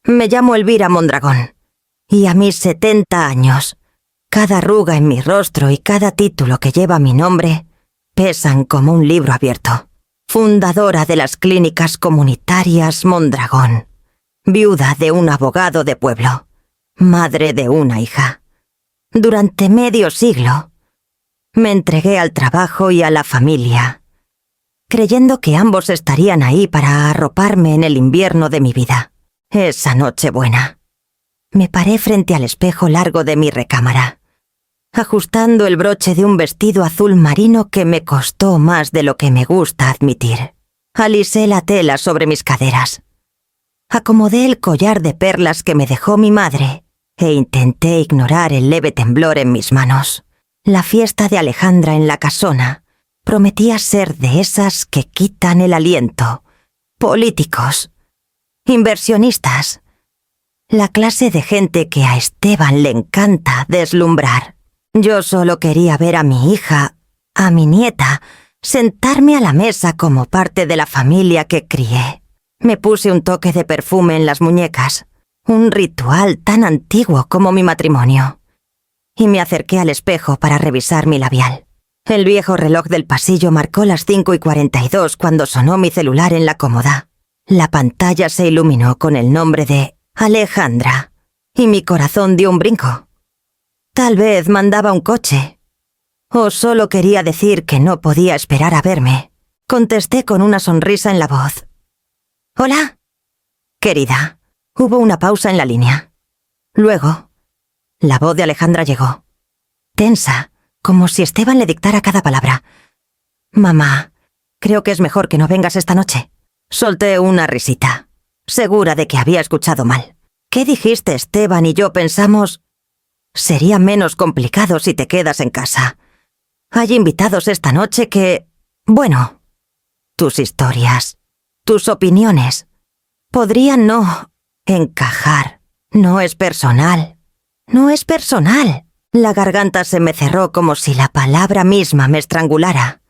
Me llamo Elvira Mondragón, y a mis 70 años, cada arruga en mi rostro y cada título que lleva mi nombre pesan como un libro abierto. Fundadora de las clínicas comunitarias Mondragón, viuda de un abogado de pueblo, madre de una hija. Durante medio siglo, me entregué al trabajo y a la familia, creyendo que ambos estarían ahí para arroparme en el invierno de mi vida. Esa noche buena, me paré frente al espejo largo de mi recámara, ajustando el broche de un vestido azul marino que me costó más de lo que me gusta admitir. Alisé la tela sobre mis caderas, acomodé el collar de perlas que me dejó mi madre e intenté ignorar el leve temblor en mis manos. La fiesta de Alejandra en la casona prometía ser de esas que quitan el aliento. Políticos, inversionistas, la clase de gente que a Esteban le encanta deslumbrar. Yo solo quería ver a mi hija, a mi nieta, sentarme a la mesa como parte de la familia que crié. Me puse un toque de perfume en las muñecas, un ritual tan antiguo como mi matrimonio, y me acerqué al espejo para revisar mi labial. El viejo reloj del pasillo marcó las 5:42 cuando sonó mi celular en la cómoda. La pantalla se iluminó con el nombre de Alejandra, y mi corazón dio un brinco. Tal vez mandaba un coche, o solo quería decir que no podía esperar a verme. Contesté con una sonrisa en la voz. «Hola, querida». Hubo una pausa en la línea. Luego, la voz de Alejandra llegó, tensa, como si Esteban le dictara cada palabra. «Mamá, creo que es mejor que no vengas esta noche». Solté una risita, segura de que había escuchado mal. «¿Qué dijiste, Esteban y yo pensamos? Sería menos complicado si te quedas en casa. Hay invitados esta noche que... Bueno, tus historias, tus opiniones, podrían no encajar. No es personal. No es personal». La garganta se me cerró como si la palabra misma me estrangulara.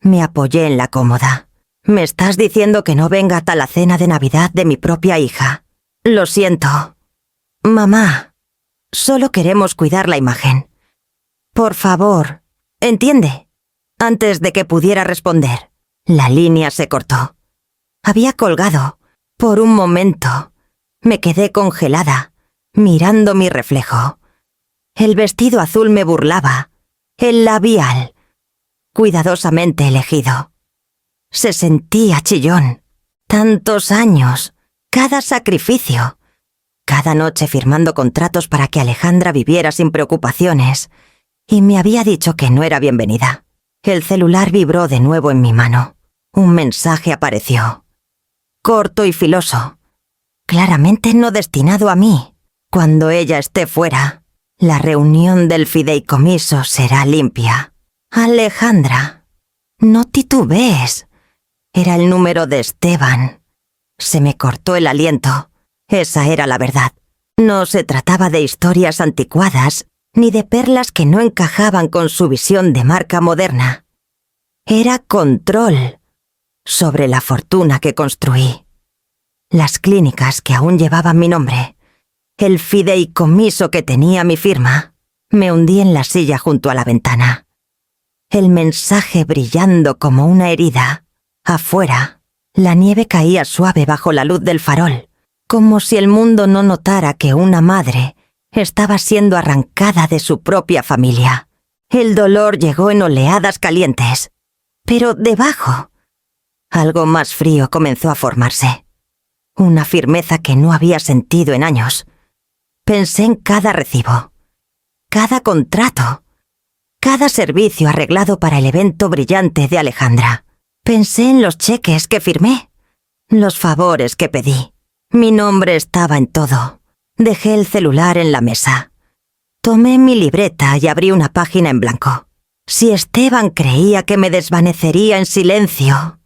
Me apoyé en la cómoda. «¿Me estás diciendo que no venga a la cena de Navidad de mi propia hija? Lo siento. Mamá, solo queremos cuidar la imagen. Por favor, entiende». Antes de que pudiera responder, la línea se cortó. Había colgado. Por un momento, me quedé congelada, mirando mi reflejo. El vestido azul me burlaba, el labial, cuidadosamente elegido. Se sentía chillón. Tantos años, cada sacrificio, cada noche firmando contratos para que Alejandra viviera sin preocupaciones, y me había dicho que no era bienvenida. El celular vibró de nuevo en mi mano. Un mensaje apareció, corto y filoso, claramente no destinado a mí. «Cuando ella esté fuera, la reunión del fideicomiso será limpia. Alejandra, no titubees». Era el número de Esteban. Se me cortó el aliento. Esa era la verdad. No se trataba de historias anticuadas, ni de perlas que no encajaban con su visión de marca moderna. Era control sobre la fortuna que construí. Las clínicas que aún llevaban mi nombre, el fideicomiso que tenía mi firma. Me hundí en la silla junto a la ventana. El mensaje brillando como una herida. Afuera, la nieve caía suave bajo la luz del farol, como si el mundo no notara que una madre estaba siendo arrancada de su propia familia. El dolor llegó en oleadas calientes, pero debajo, algo más frío comenzó a formarse. Una firmeza que no había sentido en años. Pensé en cada recibo, cada contrato, cada servicio arreglado para el evento brillante de Alejandra. Pensé en los cheques que firmé, los favores que pedí. Mi nombre estaba en todo. Dejé el celular en la mesa. Tomé mi libreta y abrí una página en blanco. Si Esteban creía que me desvanecería en silencio,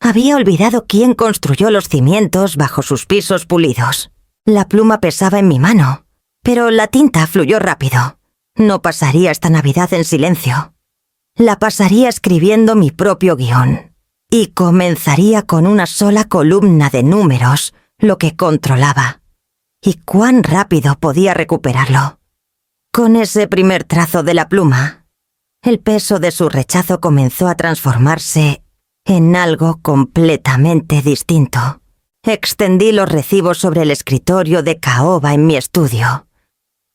había olvidado quién construyó los cimientos bajo sus pisos pulidos. La pluma pesaba en mi mano, pero la tinta fluyó rápido. No pasaría esta Navidad en silencio. La pasaría escribiendo mi propio guión, y comenzaría con una sola columna de números, lo que controlaba. y cuán rápido podía recuperarlo. Con ese primer trazo de la pluma, el peso de su rechazo comenzó a transformarse en algo completamente distinto. Extendí los recibos sobre el escritorio de caoba en mi estudio,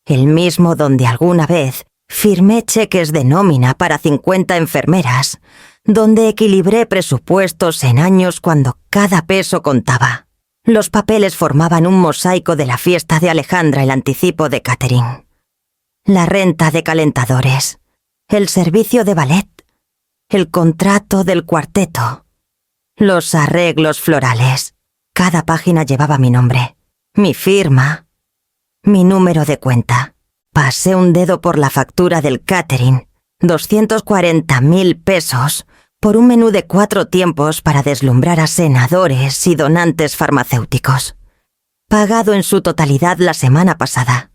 el mismo donde alguna vez firmé cheques de nómina para 50 enfermeras, donde equilibré presupuestos en años cuando cada peso contaba. Los papeles formaban un mosaico de la fiesta de Alejandra, el anticipo de catering, la renta de calentadores, el servicio de ballet, el contrato del cuarteto, los arreglos florales. Cada página llevaba mi nombre, mi firma, mi número de cuenta. Pasé un dedo por la factura del catering, 240.000 pesos, por un menú de 4 tiempos para deslumbrar a senadores y donantes farmacéuticos, pagado en su totalidad la semana pasada.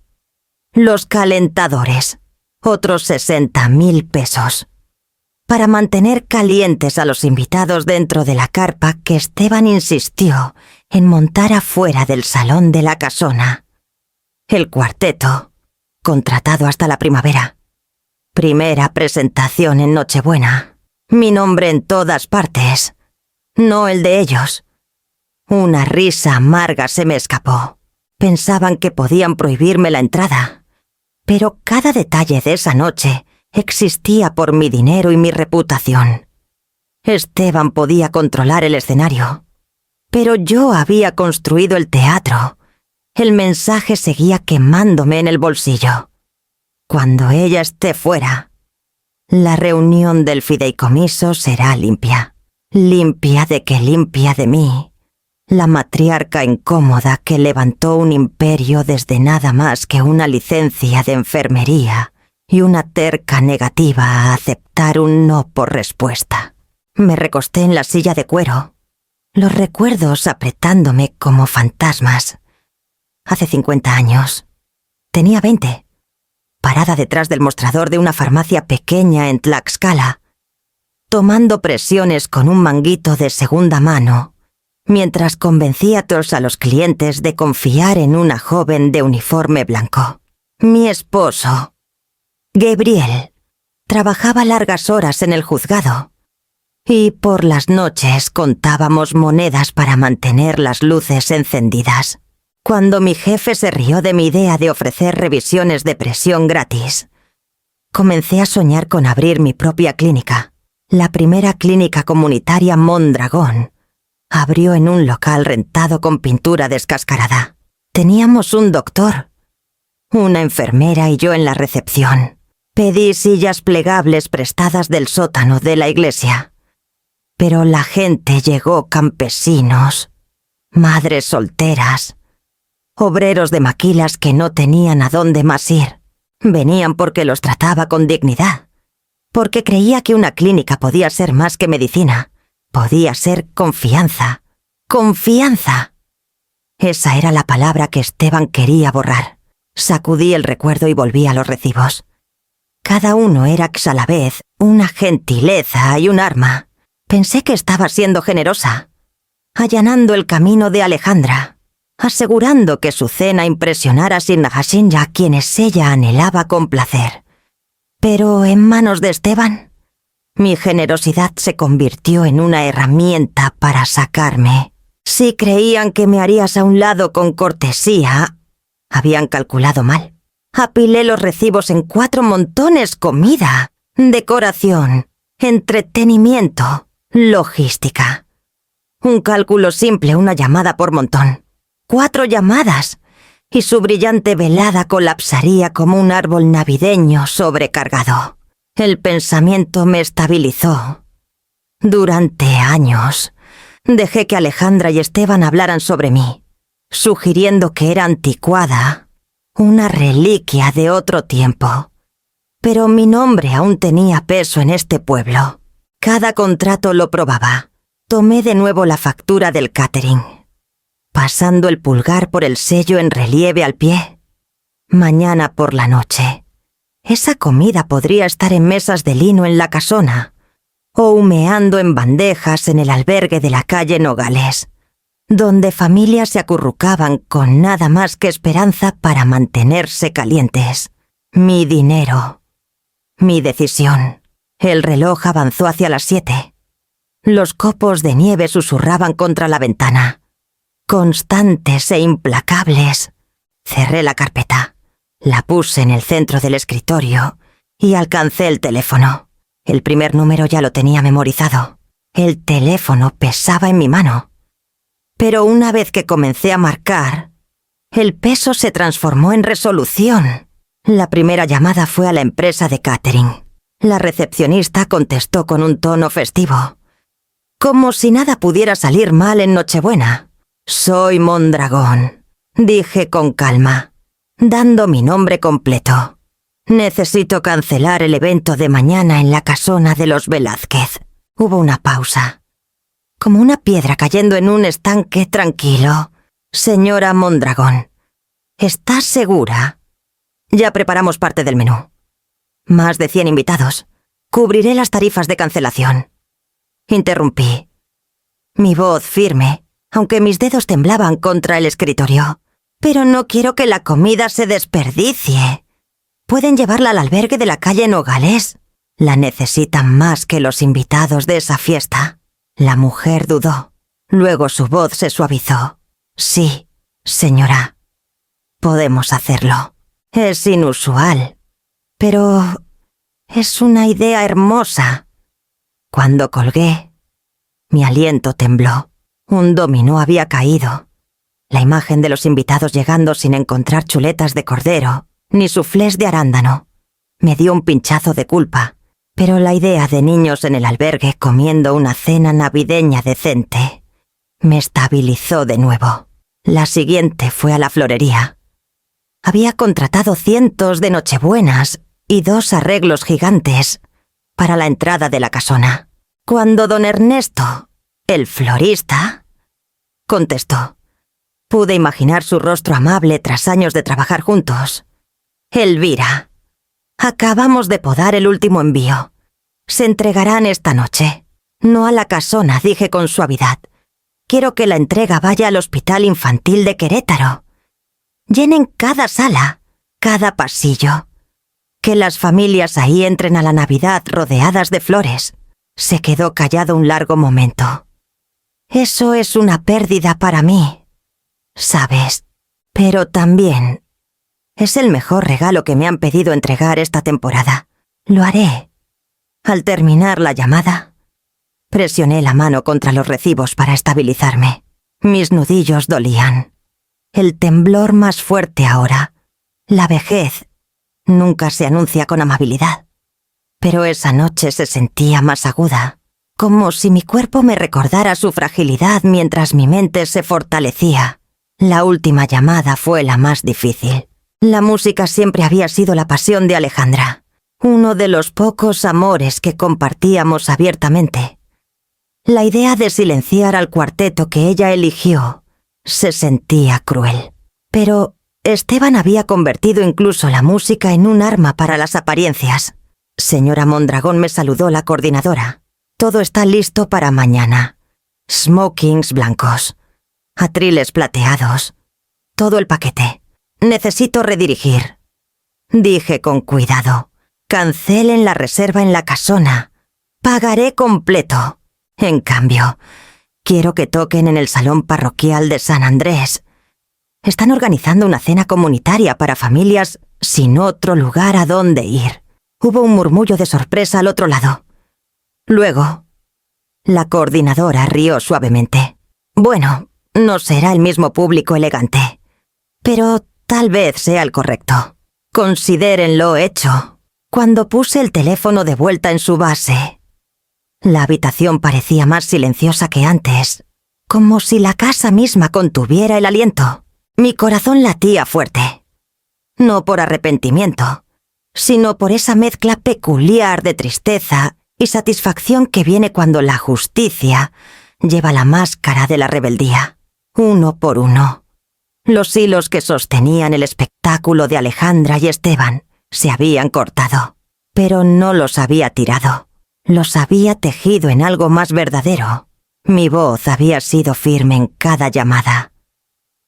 Los calentadores, otros 60.000 pesos, para mantener calientes a los invitados dentro de la carpa que Esteban insistió en montar afuera del salón de la casona. El cuarteto, contratado hasta la primavera. Primera presentación en Nochebuena. Mi nombre en todas partes, no el de ellos. Una risa amarga se me escapó. Pensaban que podían prohibirme la entrada, pero cada detalle de esa noche existía por mi dinero y mi reputación. Esteban podía controlar el escenario, pero yo había construido el teatro. El mensaje seguía quemándome en el bolsillo. Cuando ella esté fuera, la reunión del fideicomiso será limpia. Limpia de que limpia de mí, la matriarca incómoda que levantó un imperio desde nada más que una licencia de enfermería y una terca negativa a aceptar un no por respuesta. Me recosté en la silla de cuero, los recuerdos apretándome como fantasmas. Hace 50 años. Tenía 20. Parada detrás del mostrador de una farmacia pequeña en Tlaxcala, tomando presiones con un manguito de segunda mano, mientras convencía a los clientes de confiar en una joven de uniforme blanco. Mi esposo, Gabriel, trabajaba largas horas en el juzgado, y por las noches contábamos monedas para mantener las luces encendidas. Cuando mi jefe se rió de mi idea de ofrecer revisiones de presión gratis, comencé a soñar con abrir mi propia clínica. La primera clínica comunitaria Mondragón abrió en un local rentado con pintura descascarada. Teníamos un doctor, una enfermera y yo en la recepción. Pedí sillas plegables prestadas del sótano de la iglesia. Pero la gente llegó: campesinos, madres solteras, obreros de maquilas que no tenían a dónde más ir. Venían porque los trataba con dignidad, porque creía que una clínica podía ser más que medicina, podía ser confianza. ¡Confianza! Esa era la palabra que Esteban quería borrar. Sacudí el recuerdo y volví a los recibos. Cada uno era a la vez una gentileza y un arma. Pensé que estaba siendo generosa, allanando el camino de Alejandra, asegurando que su cena impresionara sin Nahashinya a quienes ella anhelaba complacer. Pero en manos de Esteban, mi generosidad se convirtió en una herramienta para sacarme. Si creían que me harías a un lado con cortesía, habían calculado mal. Apilé los recibos en 4 montones: comida, decoración, entretenimiento, logística. Un cálculo simple, una llamada por montón. 4 llamadas, y su brillante velada colapsaría como un árbol navideño sobrecargado. El pensamiento me estabilizó. Durante años, dejé que Alejandra y Esteban hablaran sobre mí, sugiriendo que era anticuada, una reliquia de otro tiempo. Pero mi nombre aún tenía peso en este pueblo. Cada contrato lo probaba. Tomé de nuevo la factura del catering, pasando el pulgar por el sello en relieve al pie. Mañana por la noche, esa comida podría estar en mesas de lino en la casona, o humeando en bandejas en el albergue de la calle Nogales. donde familias se acurrucaban con nada más que esperanza para mantenerse calientes. Mi dinero. Mi decisión. El reloj avanzó hacia las 7. Los copos de nieve susurraban contra la ventana. Constantes e implacables. Cerré la carpeta. La puse en el centro del escritorio y alcancé el teléfono. El primer número ya lo tenía memorizado. El teléfono pesaba en mi mano. Pero una vez que comencé a marcar, el peso se transformó en resolución. La primera llamada fue a la empresa de catering. La recepcionista contestó con un tono festivo. Como si nada pudiera salir mal en Nochebuena. Soy Mondragón, dije con calma, dando mi nombre completo. Necesito cancelar el evento de mañana en la casona de los Velázquez. Hubo una pausa. Como una piedra cayendo en un estanque tranquilo. Señora Mondragón, ¿estás segura? Ya preparamos parte del menú. Más de 100 invitados. Cubriré las tarifas de cancelación. Interrumpí. Mi voz firme, aunque mis dedos temblaban contra el escritorio. Pero no quiero que la comida se desperdicie. Pueden llevarla al albergue de la calle Nogales. La necesitan más que los invitados de esa fiesta. La mujer dudó. Luego su voz se suavizó. Sí, señora. Podemos hacerlo. Es inusual. Pero es una idea hermosa. Cuando colgué, mi aliento tembló. Un dominó había caído. La imagen de los invitados llegando sin encontrar chuletas de cordero, ni suflés de arándano. Me dio un pinchazo de culpa, pero la idea de niños en el albergue comiendo una cena navideña decente me estabilizó de nuevo. La siguiente fue a la florería. Había contratado cientos de nochebuenas y 2 arreglos gigantes para la entrada de la casona. Cuando don Ernesto, el florista, contestó, pude imaginar su rostro amable tras años de trabajar juntos. Elvira, acabamos de podar el último envío. Se entregarán esta noche. No a la casona, dije con suavidad. Quiero que la entrega vaya al Hospital Infantil de Querétaro. Llenen cada sala, cada pasillo. Que las familias ahí entren a la Navidad rodeadas de flores. Se quedó callado un largo momento. Eso es una pérdida para mí, ¿sabes? Pero también es el mejor regalo que me han pedido entregar esta temporada. Lo haré. Al terminar la llamada, presioné la mano contra los recibos para estabilizarme. Mis nudillos dolían. El temblor más fuerte ahora. La vejez nunca se anuncia con amabilidad. Pero esa noche se sentía más aguda, como si mi cuerpo me recordara su fragilidad mientras mi mente se fortalecía. La última llamada fue la más difícil. La música siempre había sido la pasión de Alejandra, uno de los pocos amores que compartíamos abiertamente. La idea de silenciar al cuarteto que ella eligió se sentía cruel. Pero Esteban había convertido incluso la música en un arma para las apariencias. Señora Mondragón, me saludó la coordinadora. Todo está listo para mañana. Smokings blancos, atriles plateados, todo el paquete. Necesito redirigir. Dije con cuidado. Cancelen la reserva en la casona. Pagaré completo. En cambio, quiero que toquen en el salón parroquial de San Andrés. Están organizando una cena comunitaria para familias sin otro lugar a donde ir. Hubo un murmullo de sorpresa al otro lado. Luego, la coordinadora rió suavemente. Bueno, no será el mismo público elegante, pero tal vez sea el correcto. Considérenlo hecho. Cuando puse el teléfono de vuelta en su base, la habitación parecía más silenciosa que antes, como si la casa misma contuviera el aliento. Mi corazón latía fuerte. No por arrepentimiento, sino por esa mezcla peculiar de tristeza y satisfacción que viene cuando la justicia lleva la máscara de la rebeldía. Uno por uno. Los hilos que sostenían el espectáculo de Alejandra y Esteban se habían cortado, pero no los había tirado. Los había tejido en algo más verdadero, Mi voz había sido firme en cada llamada,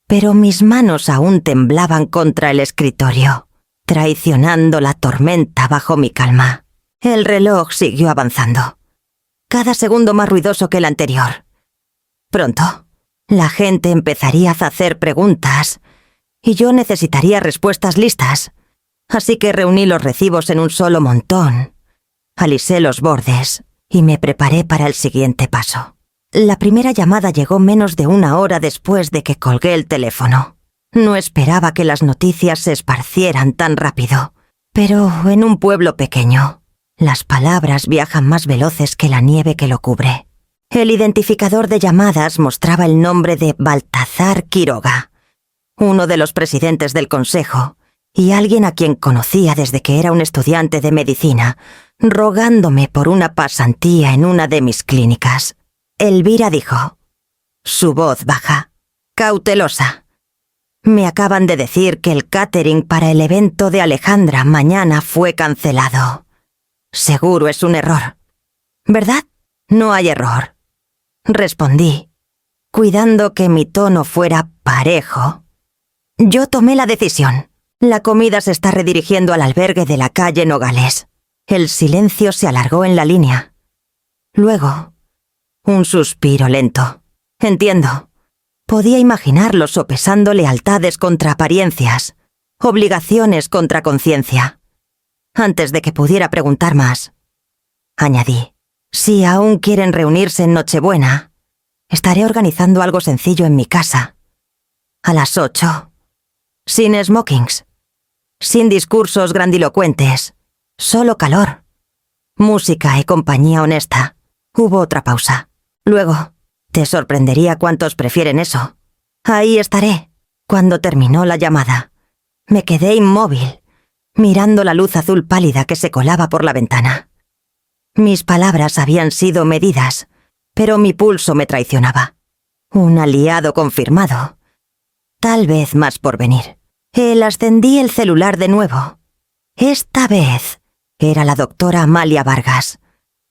pero mis manos aún temblaban contra el escritorio, traicionando la tormenta bajo mi calma. El reloj siguió avanzando, cada segundo más ruidoso que el anterior. Pronto, la gente empezaría a hacer preguntas y yo necesitaría respuestas listas, así que reuní los recibos en un solo montón, alisé los bordes y me preparé para el siguiente paso. La primera llamada llegó menos de una hora después de que colgué el teléfono. No esperaba que las noticias se esparcieran tan rápido, pero en un pueblo pequeño, las palabras viajan más veloces que la nieve que lo cubre. El identificador de llamadas mostraba el nombre de Baltazar Quiroga, uno de los presidentes del consejo, y alguien a quien conocía desde que era un estudiante de medicina, rogándome por una pasantía en una de mis clínicas. Elvira dijo, su voz baja, cautelosa. Me acaban de decir que el catering para el evento de Alejandra mañana fue cancelado. Seguro es un error. ¿Verdad? No hay error. Respondí, cuidando que mi tono fuera parejo. Yo tomé la decisión. La comida se está redirigiendo al albergue de la calle Nogales. El silencio se alargó en la línea. Luego, un suspiro lento. Entiendo. Podía imaginarlo sopesando lealtades contra apariencias, obligaciones contra conciencia. Antes de que pudiera preguntar más, añadí, si aún quieren reunirse en Nochebuena, estaré organizando algo sencillo en mi casa. A las 8. Sin smokings. Sin discursos grandilocuentes. Solo calor. Música y compañía honesta. Hubo otra pausa. Luego, te sorprendería cuántos prefieren eso. Ahí estaré. Cuando terminó la llamada, me quedé inmóvil, mirando la luz azul pálida que se colaba por la ventana. Mis palabras habían sido medidas, pero mi pulso me traicionaba. Un aliado confirmado. Tal vez más por venir. Ascendí el celular de nuevo. Esta vez era la doctora Amalia Vargas,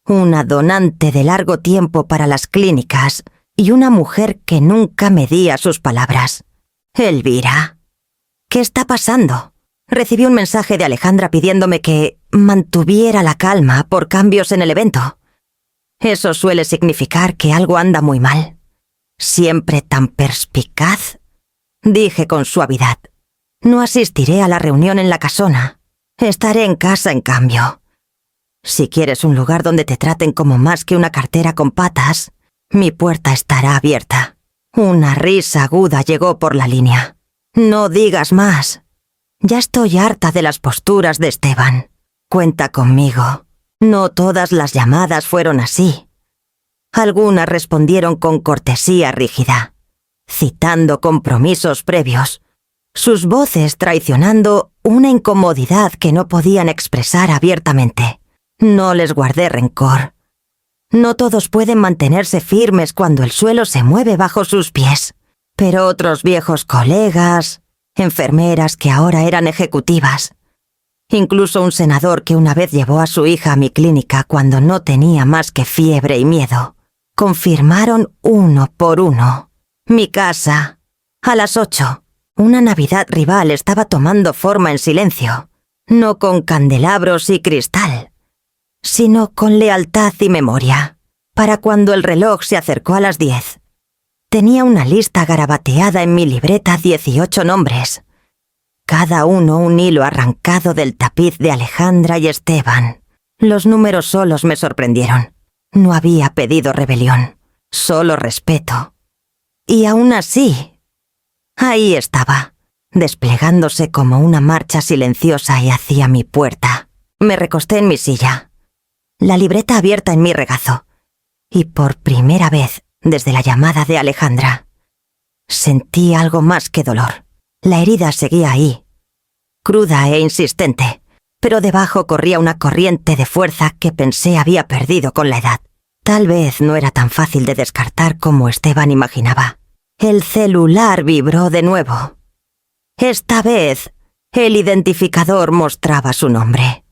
una donante de largo tiempo para las clínicas y una mujer que nunca medía sus palabras. Elvira. ¿Qué está pasando? Recibí un mensaje de Alejandra pidiéndome que mantuviera la calma por cambios en el evento. Eso suele significar que algo anda muy mal. Siempre tan perspicaz, dije con suavidad. No asistiré a la reunión en la casona. Estaré en casa, en cambio. Si quieres un lugar donde te traten como más que una cartera con patas, mi puerta estará abierta. Una risa aguda llegó por la línea. No digas más. Ya estoy harta de las posturas de Esteban. Cuenta conmigo. No todas las llamadas fueron así. Algunas respondieron con cortesía rígida, citando compromisos previos, sus voces traicionando una incomodidad que no podían expresar abiertamente. No les guardé rencor. No todos pueden mantenerse firmes cuando el suelo se mueve bajo sus pies, pero otros viejos colegas, enfermeras que ahora eran ejecutivas, incluso un senador que una vez llevó a su hija a mi clínica cuando no tenía más que fiebre y miedo, confirmaron uno por uno. Mi casa, a las 8. Una Navidad rival estaba tomando forma en silencio, no con candelabros y cristal, sino con lealtad y memoria. Para cuando el reloj se acercó a las 10, tenía una lista garabateada en mi libreta 18 nombres, cada uno un hilo arrancado del tapiz de Alejandra y Esteban. Los números solos me sorprendieron. No había pedido rebelión, solo respeto. Y aún así, ahí estaba, desplegándose como una marcha silenciosa y hacia mi puerta. Me recosté en mi silla, la libreta abierta en mi regazo, y por primera vez desde la llamada de Alejandra, sentí algo más que dolor. La herida seguía ahí, cruda e insistente, pero debajo corría una corriente de fuerza que pensé había perdido con la edad. Tal vez no era tan fácil de descartar como Esteban imaginaba. El celular vibró de nuevo. Esta vez, el identificador mostraba su nombre.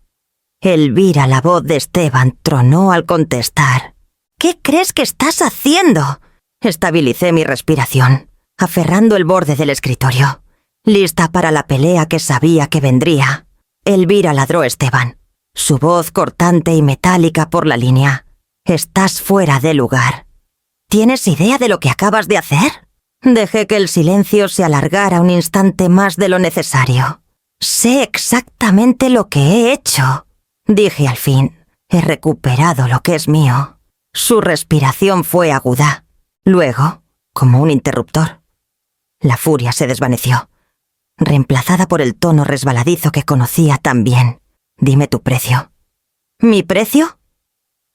Elvira, la voz de Esteban, tronó al contestar. ¿Qué crees que estás haciendo? Estabilicé mi respiración, aferrando el borde del escritorio, lista para la pelea que sabía que vendría. Elvira, ladró Esteban, su voz cortante y metálica por la línea. Estás fuera de lugar. ¿Tienes idea de lo que acabas de hacer? Dejé que el silencio se alargara un instante más de lo necesario. Sé exactamente lo que he hecho, dije al fin. He recuperado lo que es mío. Su respiración fue aguda. Luego, como un interruptor, la furia se desvaneció, reemplazada por el tono resbaladizo que conocía tan bien. Dime tu precio. ¿Mi precio?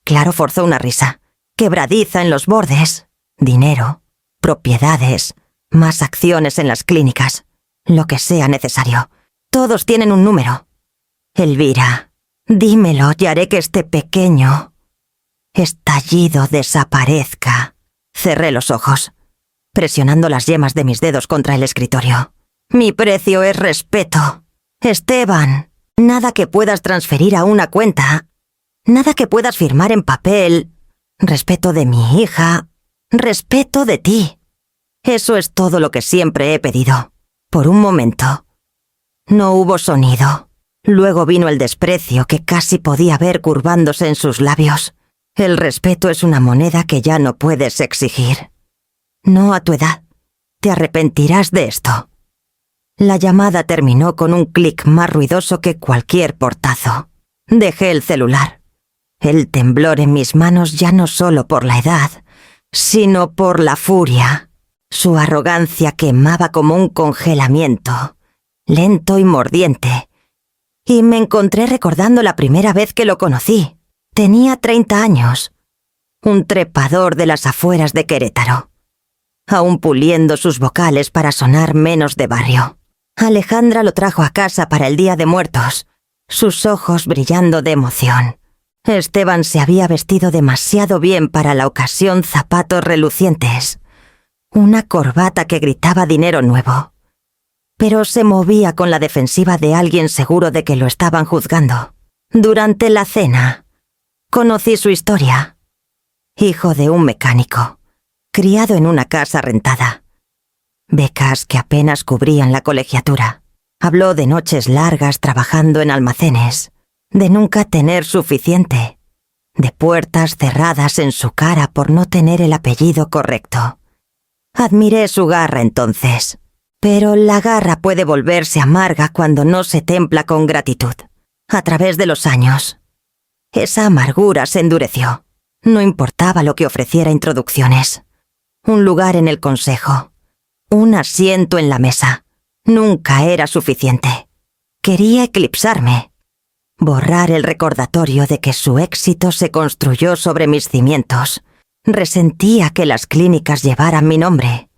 Claro, forzó una risa, quebradiza en los bordes. Dinero, propiedades, más acciones en las clínicas, lo que sea necesario. Todos tienen un número. Elvira, dímelo y haré que este pequeño estallido desaparezca. Cerré los ojos, presionando las yemas de mis dedos contra el escritorio. Mi precio es respeto. Esteban, nada que puedas transferir a una cuenta, nada que puedas firmar en papel. Respeto de mi hija, respeto de ti. Eso es todo lo que siempre he pedido. Por un momento, no hubo sonido. Luego vino el desprecio que casi podía ver curvándose en sus labios. El respeto es una moneda que ya no puedes exigir. No a tu edad. Te arrepentirás de esto. La llamada terminó con un clic más ruidoso que cualquier portazo. Dejé el celular. El temblor en mis manos ya no solo por la edad, sino por la furia. Su arrogancia quemaba como un congelamiento, lento y mordiente. Y me encontré recordando la primera vez que lo conocí. Tenía 30 años. Un trepador de las afueras de Querétaro, aún puliendo sus vocales para sonar menos de barrio. Alejandra lo trajo a casa para el Día de Muertos, sus ojos brillando de emoción. Esteban se había vestido demasiado bien para la ocasión, zapatos relucientes, una corbata que gritaba dinero nuevo. Pero se movía con la defensiva de alguien seguro de que lo estaban juzgando. Durante la cena, conocí su historia. Hijo de un mecánico, criado en una casa rentada. Becas que apenas cubrían la colegiatura. Habló de noches largas trabajando en almacenes, de nunca tener suficiente, de puertas cerradas en su cara por no tener el apellido correcto. Admiré su garra entonces, pero la garra puede volverse amarga cuando no se templa con gratitud. A través de los años, esa amargura se endureció. No importaba lo que ofreciera introducciones, un lugar en el consejo, un asiento en la mesa. Nunca era suficiente. Quería eclipsarme, borrar el recordatorio de que su éxito se construyó sobre mis cimientos. Resentía que las clínicas llevaran mi nombre,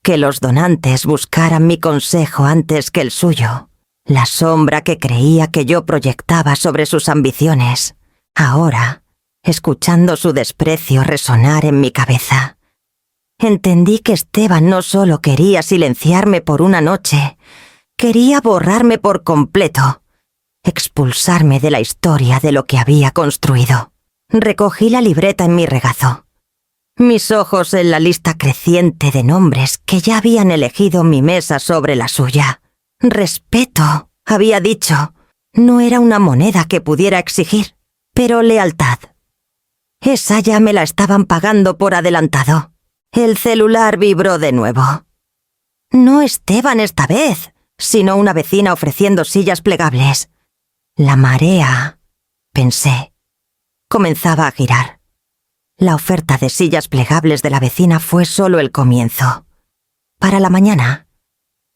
que los donantes buscaran mi consejo antes que el suyo. La sombra que creía que yo proyectaba sobre sus ambiciones. Ahora, escuchando su desprecio resonar en mi cabeza, entendí que Esteban no solo quería silenciarme por una noche, quería borrarme por completo, expulsarme de la historia de lo que había construido. Recogí la libreta en mi regazo, mis ojos en la lista creciente de nombres que ya habían elegido mi mesa sobre la suya. Respeto, había dicho, no era una moneda que pudiera exigir, pero lealtad. Esa ya me la estaban pagando por adelantado. El celular vibró de nuevo. No Esteban esta vez, sino una vecina ofreciendo sillas plegables. La marea, pensé, comenzaba a girar. La oferta de sillas plegables de la vecina fue solo el comienzo. Para la mañana,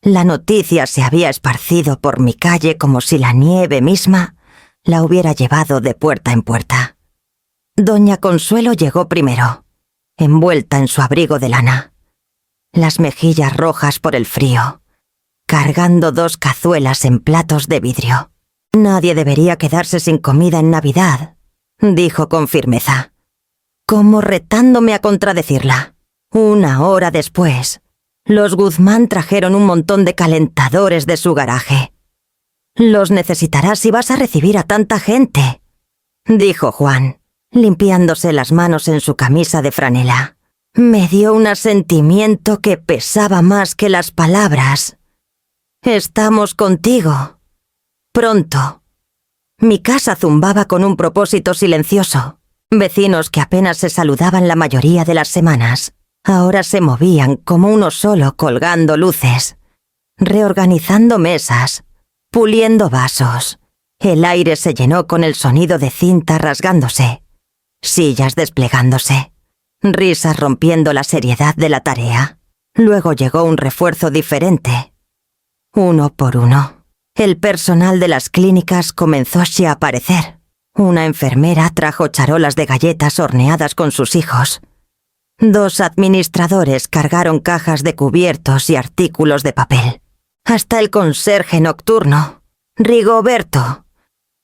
la noticia se había esparcido por mi calle como si la nieve misma la hubiera llevado de puerta en puerta. Doña Consuelo llegó primero, envuelta en su abrigo de lana, las mejillas rojas por el frío, cargando 2 cazuelas en platos de vidrio. Nadie debería quedarse sin comida en Navidad, dijo con firmeza, como retándome a contradecirla. 1 hora después, los Guzmán trajeron un montón de calentadores de su garaje. Los necesitarás si vas a recibir a tanta gente, dijo Juan, limpiándose las manos en su camisa de franela. Me dio un asentimiento que pesaba más que las palabras. Estamos contigo. Pronto. Mi casa zumbaba con un propósito silencioso. Vecinos que apenas se saludaban la mayoría de las semanas, ahora se movían como uno solo colgando luces, reorganizando mesas, puliendo vasos. El aire se llenó con el sonido de cinta rasgándose, sillas desplegándose, risas rompiendo la seriedad de la tarea. Luego llegó un refuerzo diferente. Uno por uno, el personal de las clínicas comenzó a aparecer. Una enfermera trajo charolas de galletas horneadas con sus hijos. 2 administradores cargaron cajas de cubiertos y artículos de papel. Hasta el conserje nocturno, Rigoberto,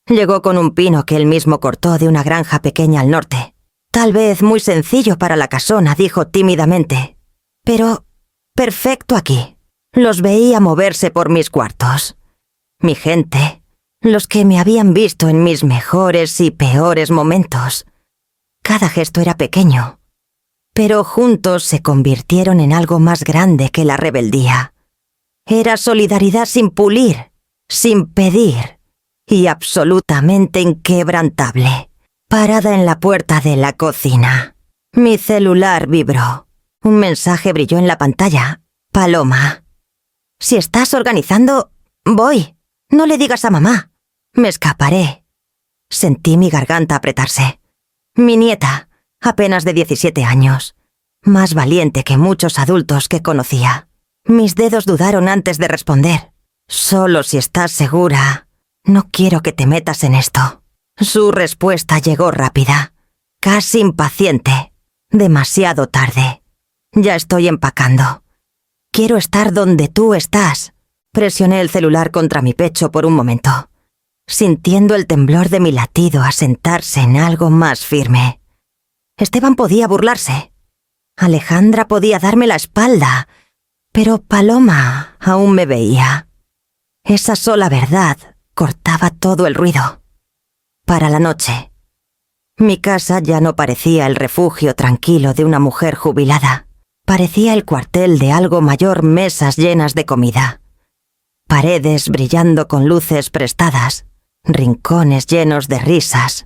llegó con un pino que él mismo cortó de una granja pequeña al norte. Tal vez muy sencillo para la casona, dijo tímidamente, pero perfecto aquí. Los veía moverse por mis cuartos. Mi gente, los que me habían visto en mis mejores y peores momentos. Cada gesto era pequeño, pero juntos se convirtieron en algo más grande que la rebeldía. Era solidaridad sin pulir, sin pedir, y absolutamente inquebrantable. Parada en la puerta de la cocina, mi celular vibró. Un mensaje brilló en la pantalla. Paloma. Si estás organizando, voy. No le digas a mamá. Me escaparé. Sentí mi garganta apretarse. Mi nieta, apenas de 17 años, más valiente que muchos adultos que conocía. Mis dedos dudaron antes de responder. Solo si estás segura. No quiero que te metas en esto. Su respuesta llegó rápida, casi impaciente. Demasiado tarde. Ya estoy empacando. Quiero estar donde tú estás. Presioné el celular contra mi pecho por un momento, sintiendo el temblor de mi latido asentarse en algo más firme. Esteban podía burlarse. Alejandra podía darme la espalda, pero Paloma aún me veía. Esa sola verdad cortaba todo el ruido. Para la noche. Mi casa ya no parecía el refugio tranquilo de una mujer jubilada. Parecía el cuartel de algo mayor, mesas llenas de comida. Paredes brillando con luces prestadas, rincones llenos de risas.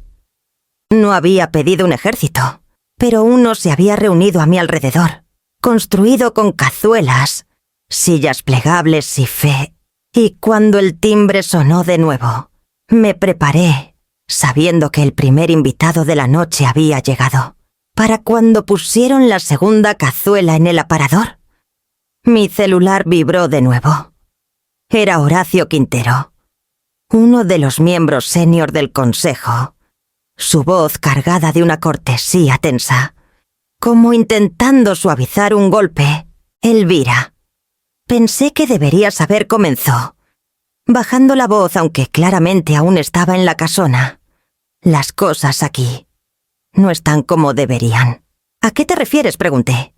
No había pedido un ejército, pero uno se había reunido a mi alrededor, construido con cazuelas, sillas plegables y fe. Y cuando el timbre sonó de nuevo, me preparé, sabiendo que el primer invitado de la noche había llegado. Para cuando pusieron la segunda cazuela en el aparador, mi celular vibró de nuevo. Era Horacio Quintero, uno de los miembros senior del consejo, su voz cargada de una cortesía tensa, como intentando suavizar un golpe. Elvira. Pensé que debería saber comenzó, bajando la voz aunque claramente aún estaba en la casona. Las cosas aquí no están como deberían. ¿A qué te refieres?, pregunté,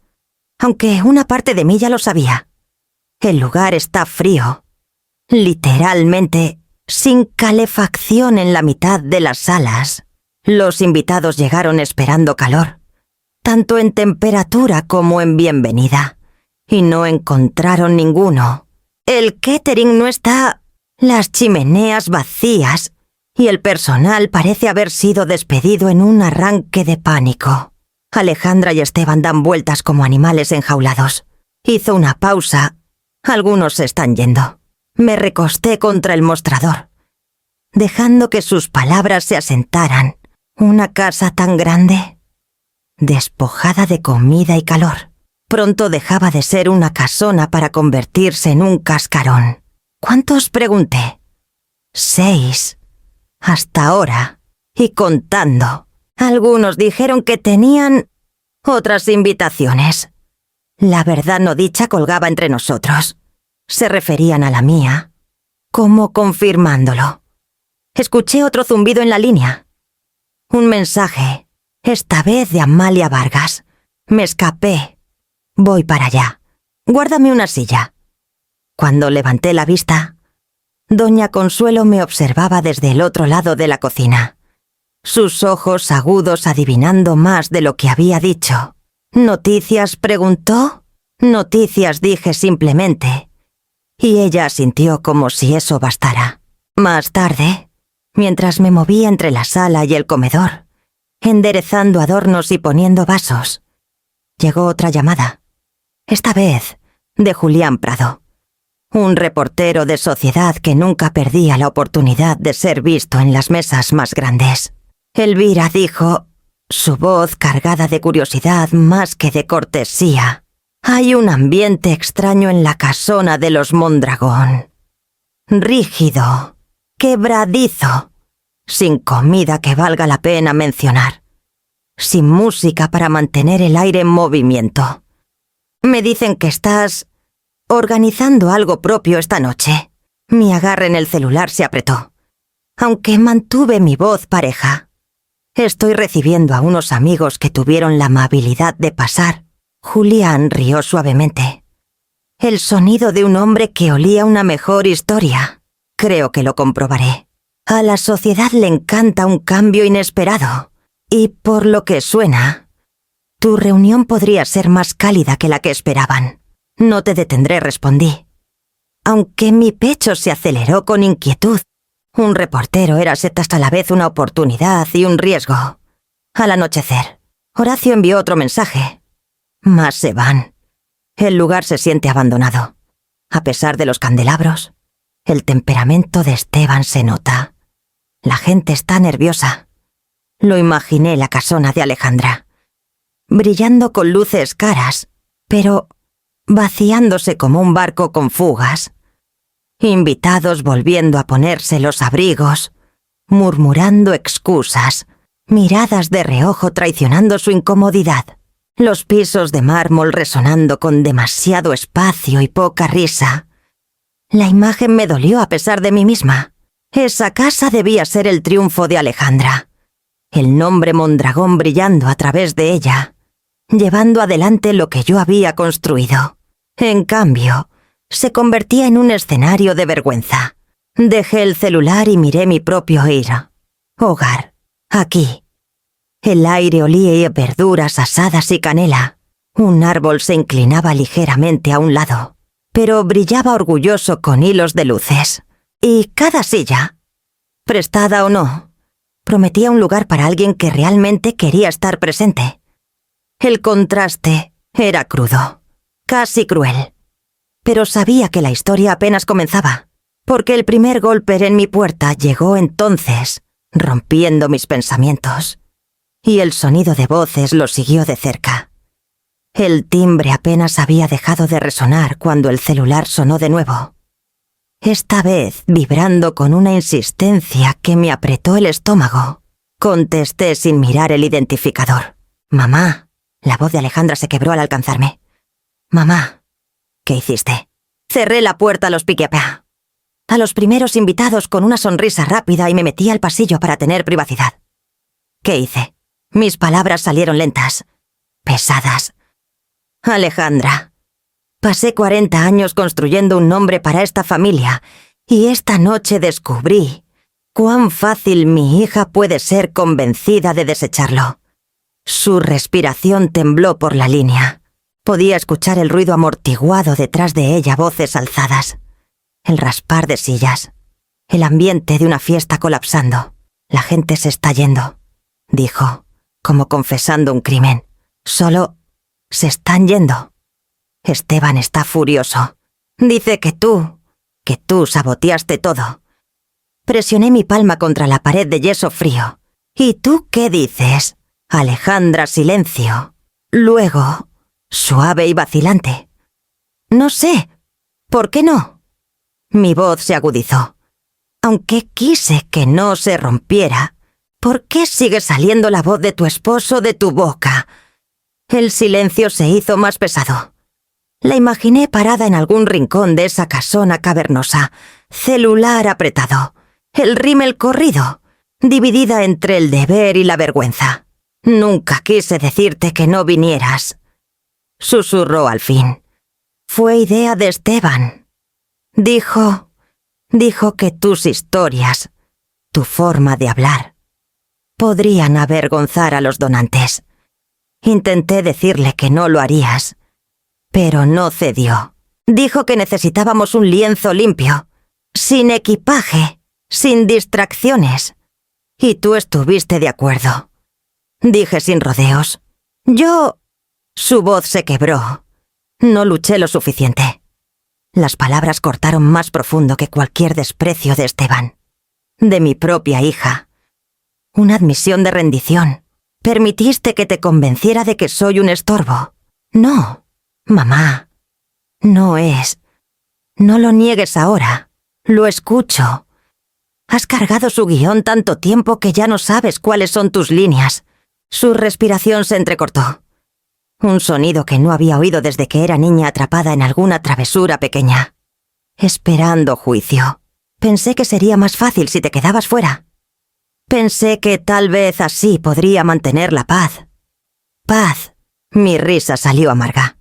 aunque una parte de mí ya lo sabía. El lugar está frío, literalmente sin calefacción en la mitad de las salas. Los invitados llegaron esperando calor, tanto en temperatura como en bienvenida, y no encontraron ninguno. El catering no está, las chimeneas vacías, y el personal parece haber sido despedido en un arranque de pánico. Alejandra y Esteban dan vueltas como animales enjaulados. Hizo una pausa. Algunos se están yendo. Me recosté contra el mostrador, dejando que sus palabras se asentaran. Una casa tan grande, despojada de comida y calor, pronto dejaba de ser una casona para convertirse en un cascarón. ¿Cuántos?, pregunté. 6. Hasta ahora, y contando. Algunos dijeron que tenían otras invitaciones. La verdad no dicha colgaba entre nosotros. Se referían a la mía, como confirmándolo. Escuché otro zumbido en la línea. Un mensaje, esta vez de Amalia Vargas. Me escapé. Voy para allá. Guárdame una silla. Cuando levanté la vista, doña Consuelo me observaba desde el otro lado de la cocina. sus ojos agudos adivinando más de lo que había dicho. ¿Noticias? Preguntó. Noticias, dije simplemente. Y ella asintió como si eso bastara. Más tarde, mientras me movía entre la sala y el comedor, enderezando adornos y poniendo vasos, llegó otra llamada. Esta vez, de Julián Prado, un reportero de sociedad que nunca perdía la oportunidad de ser visto en las mesas más grandes. Elvira dijo, su voz cargada de curiosidad más que de cortesía: hay un ambiente extraño en la casona de los Mondragón. Rígido, quebradizo, sin comida que valga la pena mencionar, sin música para mantener el aire en movimiento. Me dicen que estás organizando algo propio esta noche. Mi agarre en el celular se apretó, aunque mantuve mi voz pareja. Estoy recibiendo a unos amigos que tuvieron la amabilidad de pasar. Julián rió suavemente. El sonido de un hombre que olía una mejor historia. Creo que lo comprobaré. A la sociedad le encanta un cambio inesperado. Y por lo que suena, tu reunión podría ser más cálida que la que esperaban. No te detendré, respondí. Aunque mi pecho se aceleró con inquietud. Un reportero era hasta a la vez una oportunidad y un riesgo. Al anochecer, Horacio envió otro mensaje. Más se van. El lugar se siente abandonado. A pesar de los candelabros, el temperamento de Esteban se nota. La gente está nerviosa. Lo imaginé la casona de Alejandra, brillando con luces caras, pero vaciándose como un barco con fugas. Invitados volviendo a ponerse los abrigos, murmurando excusas, miradas de reojo traicionando su incomodidad. Los pisos de mármol resonando con demasiado espacio y poca risa. La imagen me dolió a pesar de mí misma. Esa casa debía ser el triunfo de Alejandra. El nombre Mondragón brillando a través de ella, llevando adelante lo que yo había construido. En cambio, se convertía en un escenario de vergüenza. Dejé el celular y miré mi propio hogar. Aquí. El aire olía a verduras asadas y canela. Un árbol se inclinaba ligeramente a un lado, pero brillaba orgulloso con hilos de luces. Y cada silla, prestada o no, prometía un lugar para alguien que realmente quería estar presente. El contraste era crudo, casi cruel. Pero sabía que la historia apenas comenzaba, porque el primer golpe en mi puerta llegó entonces, rompiendo mis pensamientos. Y el sonido de voces lo siguió de cerca. El timbre apenas había dejado de resonar cuando el celular sonó de nuevo. Esta vez vibrando con una insistencia que me apretó el estómago. Contesté sin mirar el identificador. «Mamá». La voz de Alejandra se quebró al alcanzarme. «Mamá, ¿qué hiciste?» Cerré la puerta a los piqueapea. A los primeros invitados con una sonrisa rápida y me metí al pasillo para tener privacidad. ¿Qué hice? Mis palabras salieron lentas, pesadas. Alejandra. Pasé 40 años construyendo un nombre para esta familia y esta noche descubrí cuán fácil mi hija puede ser convencida de desecharlo. Su respiración tembló por la línea. Podía escuchar el ruido amortiguado detrás de ella, voces alzadas, el raspar de sillas, el ambiente de una fiesta colapsando. La gente se está yendo, dijo, como confesando un crimen. Solo se están yendo. Esteban está furioso. Dice que tú saboteaste todo. Presioné mi palma contra la pared de yeso frío. ¿Y tú qué dices? Alejandra, silencio. Luego, suave y vacilante. No sé. ¿Por qué no? Mi voz se agudizó. Aunque quise que no se rompiera, ¿por qué sigue saliendo la voz de tu esposo de tu boca? El silencio se hizo más pesado. La imaginé parada en algún rincón de esa casona cavernosa, celular apretado, el rímel corrido, dividida entre el deber y la vergüenza. Nunca quise decirte que no vinieras. Susurró al fin. Fue idea de Esteban. Dijo que tus historias, tu forma de hablar, podrían avergonzar a los donantes. Intenté decirle que no lo harías, pero no cedió. Dijo que necesitábamos un lienzo limpio, sin equipaje, sin distracciones. Y tú estuviste de acuerdo. Dije sin rodeos. Su voz se quebró. No luché lo suficiente. Las palabras cortaron más profundo que cualquier desprecio de Esteban. De mi propia hija. Una admisión de rendición. Permitiste que te convenciera de que soy un estorbo. No, mamá. No es. No lo niegues ahora. Lo escucho. Has cargado su guión tanto tiempo que ya no sabes cuáles son tus líneas. Su respiración se entrecortó. Un sonido que no había oído desde que era niña atrapada en alguna travesura pequeña. Esperando juicio. Pensé que sería más fácil si te quedabas fuera. Pensé que tal vez así podría mantener la paz. Paz. Mi risa salió amarga.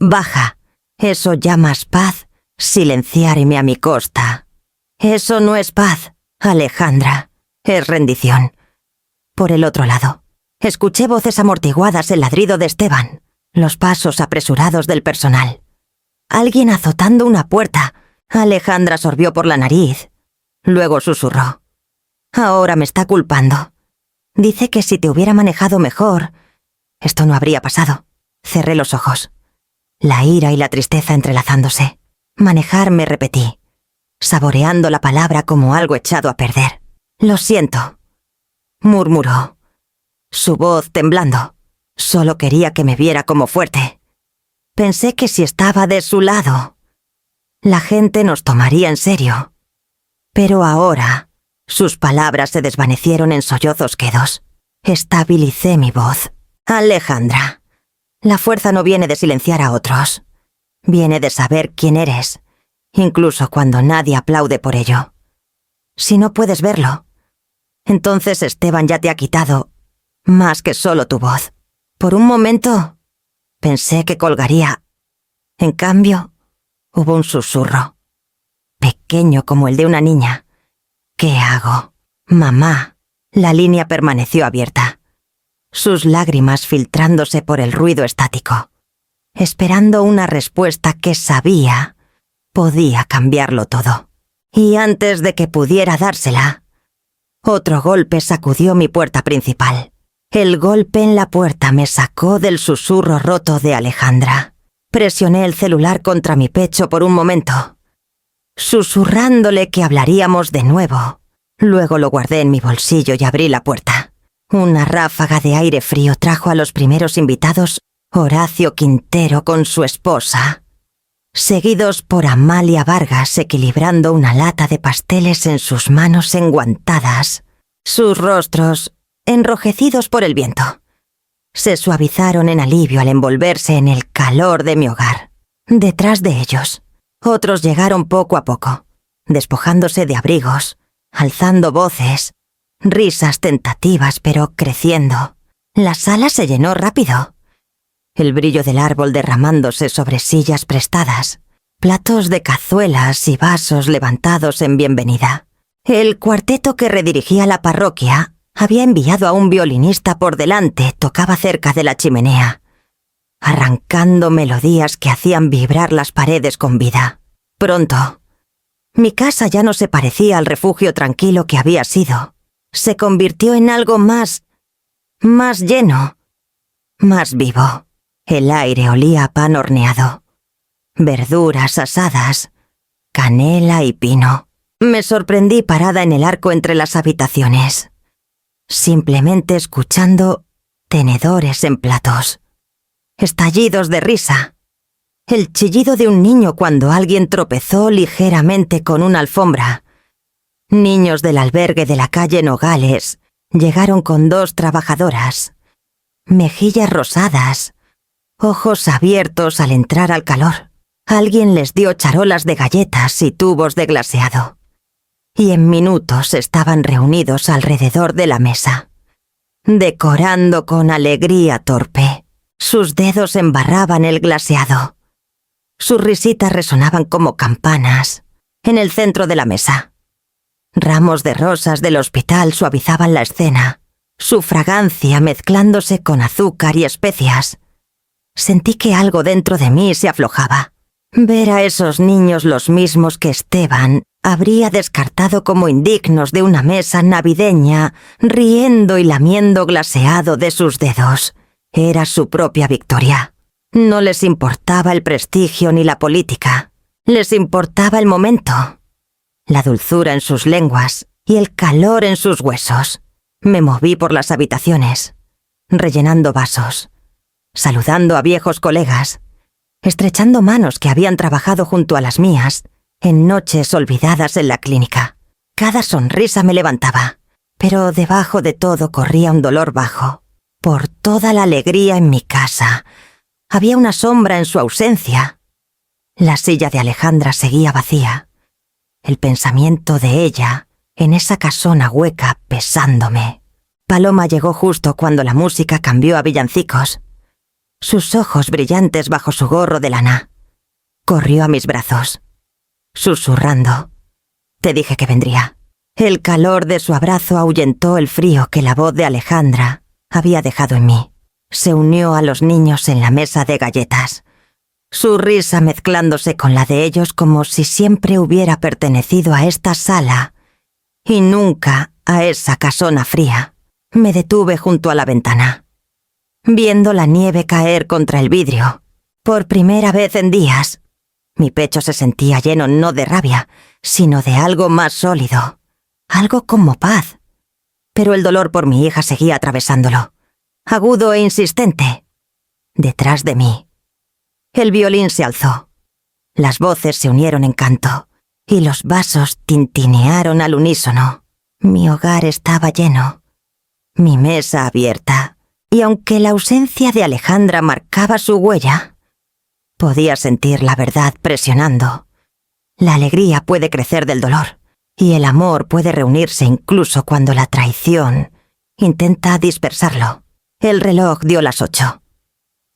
Baja. Eso llamas paz. Silenciarme a mi costa. Eso no es paz, Alejandra. Es rendición. Por el otro lado, escuché voces amortiguadas, el ladrido de Esteban, los pasos apresurados del personal. Alguien azotando una puerta. Alejandra sorbió por la nariz. Luego susurró. Ahora me está culpando. Dice que si te hubiera manejado mejor, esto no habría pasado. Cerré los ojos. La ira y la tristeza entrelazándose. Manejar, me repetí, saboreando la palabra como algo echado a perder. Lo siento, murmuró. Su voz temblando. Solo quería que me viera como fuerte. Pensé que si estaba de su lado, la gente nos tomaría en serio. Pero ahora, sus palabras se desvanecieron en sollozos quedos. Estabilicé mi voz. Alejandra, la fuerza no viene de silenciar a otros. Viene de saber quién eres, incluso cuando nadie aplaude por ello. Si no puedes verlo, entonces Esteban ya te ha quitado más que solo tu voz. Por un momento, pensé que colgaría. En cambio, hubo un susurro, pequeño como el de una niña. ¿Qué hago? Mamá. La línea permaneció abierta, sus lágrimas filtrándose por el ruido estático, esperando una respuesta que sabía podía cambiarlo todo. Y antes de que pudiera dársela, otro golpe sacudió mi puerta principal. El golpe en la puerta me sacó del susurro roto de Alejandra. Presioné el celular contra mi pecho por un momento, susurrándole que hablaríamos de nuevo. Luego lo guardé en mi bolsillo y abrí la puerta. Una ráfaga de aire frío trajo a los primeros invitados, Horacio Quintero con su esposa, seguidos por Amalia Vargas equilibrando una lata de pasteles en sus manos enguantadas. Sus rostros, enrojecidos por el viento, se suavizaron en alivio al envolverse en el calor de mi hogar. Detrás de ellos, otros llegaron poco a poco, despojándose de abrigos, alzando voces, risas tentativas pero creciendo. La sala se llenó rápido. El brillo del árbol derramándose sobre sillas prestadas, platos de cazuelas y vasos levantados en bienvenida. El cuarteto que redirigía la parroquia había enviado a un violinista por delante, tocaba cerca de la chimenea, arrancando melodías que hacían vibrar las paredes con vida. Pronto, mi casa ya no se parecía al refugio tranquilo que había sido. Se convirtió en algo más lleno, más vivo. El aire olía a pan horneado, verduras asadas, canela y pino. Me sorprendí parada en el arco entre las habitaciones, simplemente escuchando tenedores en platos, estallidos de risa, el chillido de un niño cuando alguien tropezó ligeramente con una alfombra. Niños del albergue de la calle Nogales llegaron con 2 trabajadoras, mejillas rosadas, ojos abiertos al entrar al calor. Alguien les dio charolas de galletas y tubos de glaseado. Y en minutos estaban reunidos alrededor de la mesa, decorando con alegría torpe. Sus dedos embarraban el glaseado. Sus risitas resonaban como campanas en el centro de la mesa. Ramos de rosas del hospital suavizaban la escena, su fragancia mezclándose con azúcar y especias. Sentí que algo dentro de mí se aflojaba. Ver a esos niños los mismos que Esteban habría descartado como indignos de una mesa navideña, riendo y lamiendo glaseado de sus dedos, era su propia victoria. No les importaba el prestigio ni la política. Les importaba el momento, la dulzura en sus lenguas y el calor en sus huesos. Me moví por las habitaciones, rellenando vasos, saludando a viejos colegas, estrechando manos que habían trabajado junto a las mías en noches olvidadas en la clínica. Cada sonrisa me levantaba, pero debajo de todo corría un dolor bajo. Por toda la alegría en mi casa, había una sombra en su ausencia. La silla de Alejandra seguía vacía. El pensamiento de ella en esa casona hueca pesándome. Paloma llegó justo cuando la música cambió a villancicos. Sus ojos brillantes bajo su gorro de lana. Corrió a mis brazos, susurrando. Te dije que vendría. El calor de su abrazo ahuyentó el frío que la voz de Alejandra había dejado en mí. Se unió a los niños en la mesa de galletas, su risa mezclándose con la de ellos como si siempre hubiera pertenecido a esta sala y nunca a esa casona fría. Me detuve junto a la ventana, viendo la nieve caer contra el vidrio. Por primera vez en días, mi pecho se sentía lleno no de rabia, sino de algo más sólido, algo como paz. Pero el dolor por mi hija seguía atravesándolo, agudo e insistente. Detrás de mí, el violín se alzó. Las voces se unieron en canto, y los vasos tintinearon al unísono. Mi hogar estaba lleno, mi mesa abierta, y aunque la ausencia de Alejandra marcaba su huella, podía sentir la verdad presionando. La alegría puede crecer del dolor, y el amor puede reunirse incluso cuando la traición intenta dispersarlo. El reloj dio las 8,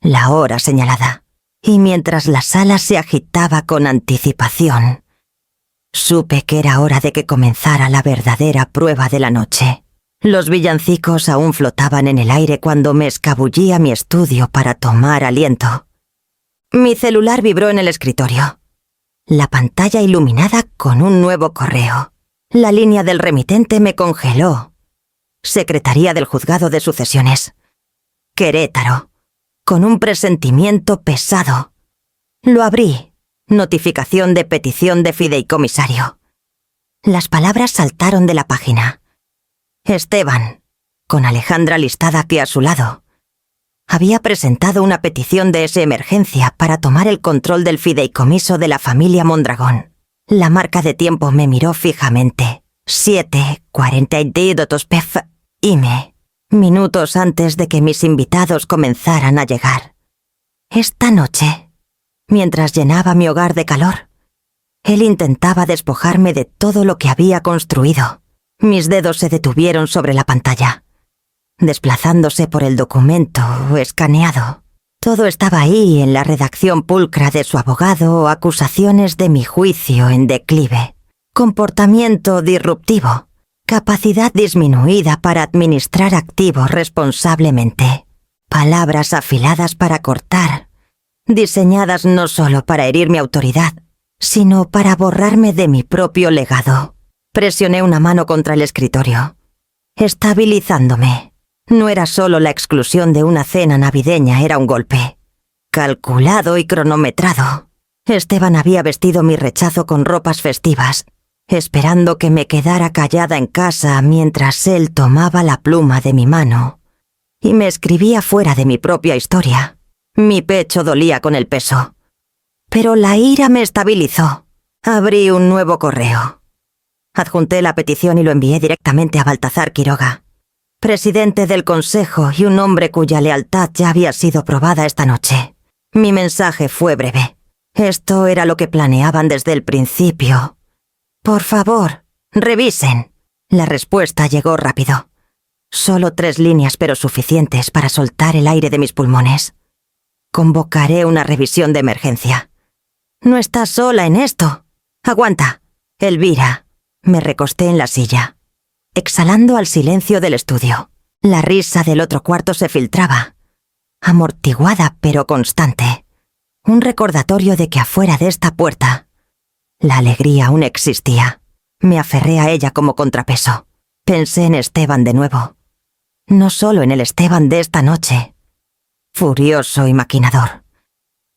la hora señalada, y mientras la sala se agitaba con anticipación, supe que era hora de que comenzara la verdadera prueba de la noche. Los villancicos aún flotaban en el aire cuando me escabullí a mi estudio para tomar aliento. Mi celular vibró en el escritorio. La pantalla iluminada con un nuevo correo. La línea del remitente me congeló. Secretaría del Juzgado de Sucesiones. Querétaro. Con un presentimiento pesado. Lo abrí. Notificación de petición de fideicomisario. Las palabras saltaron de la página. Esteban, con Alejandra listada aquí a su lado, había presentado una petición de emergencia para tomar el control del fideicomiso de la familia Mondragón. La marca de tiempo me miró fijamente. 7:42 PM, minutos antes de que mis invitados comenzaran a llegar. Esta noche, mientras llenaba mi hogar de calor, él intentaba despojarme de todo lo que había construido. Mis dedos se detuvieron sobre la pantalla, desplazándose por el documento escaneado. Todo estaba ahí en la redacción pulcra de su abogado, acusaciones de mi juicio en declive, comportamiento disruptivo, capacidad disminuida para administrar activos responsablemente, palabras afiladas para cortar, diseñadas no solo para herir mi autoridad, sino para borrarme de mi propio legado. Presioné una mano contra el escritorio, estabilizándome. No era solo la exclusión de una cena navideña, era un golpe, calculado y cronometrado. Esteban había vestido mi rechazo con ropas festivas, esperando que me quedara callada en casa mientras él tomaba la pluma de mi mano y me escribía fuera de mi propia historia. Mi pecho dolía con el peso, pero la ira me estabilizó. Abrí un nuevo correo. Adjunté la petición y lo envié directamente a Baltazar Quiroga, presidente del Consejo y un hombre cuya lealtad ya había sido probada esta noche. Mi mensaje fue breve. Esto era lo que planeaban desde el principio. Por favor, revisen. La respuesta llegó rápido. Solo 3 líneas, pero suficientes para soltar el aire de mis pulmones. Convocaré una revisión de emergencia. No estás sola en esto. Aguanta. Elvira. Me recosté en la silla, exhalando al silencio del estudio. La risa del otro cuarto se filtraba, amortiguada pero constante. Un recordatorio de que afuera de esta puerta, la alegría aún existía. Me aferré a ella como contrapeso. Pensé en Esteban de nuevo. No solo en el Esteban de esta noche, furioso y maquinador,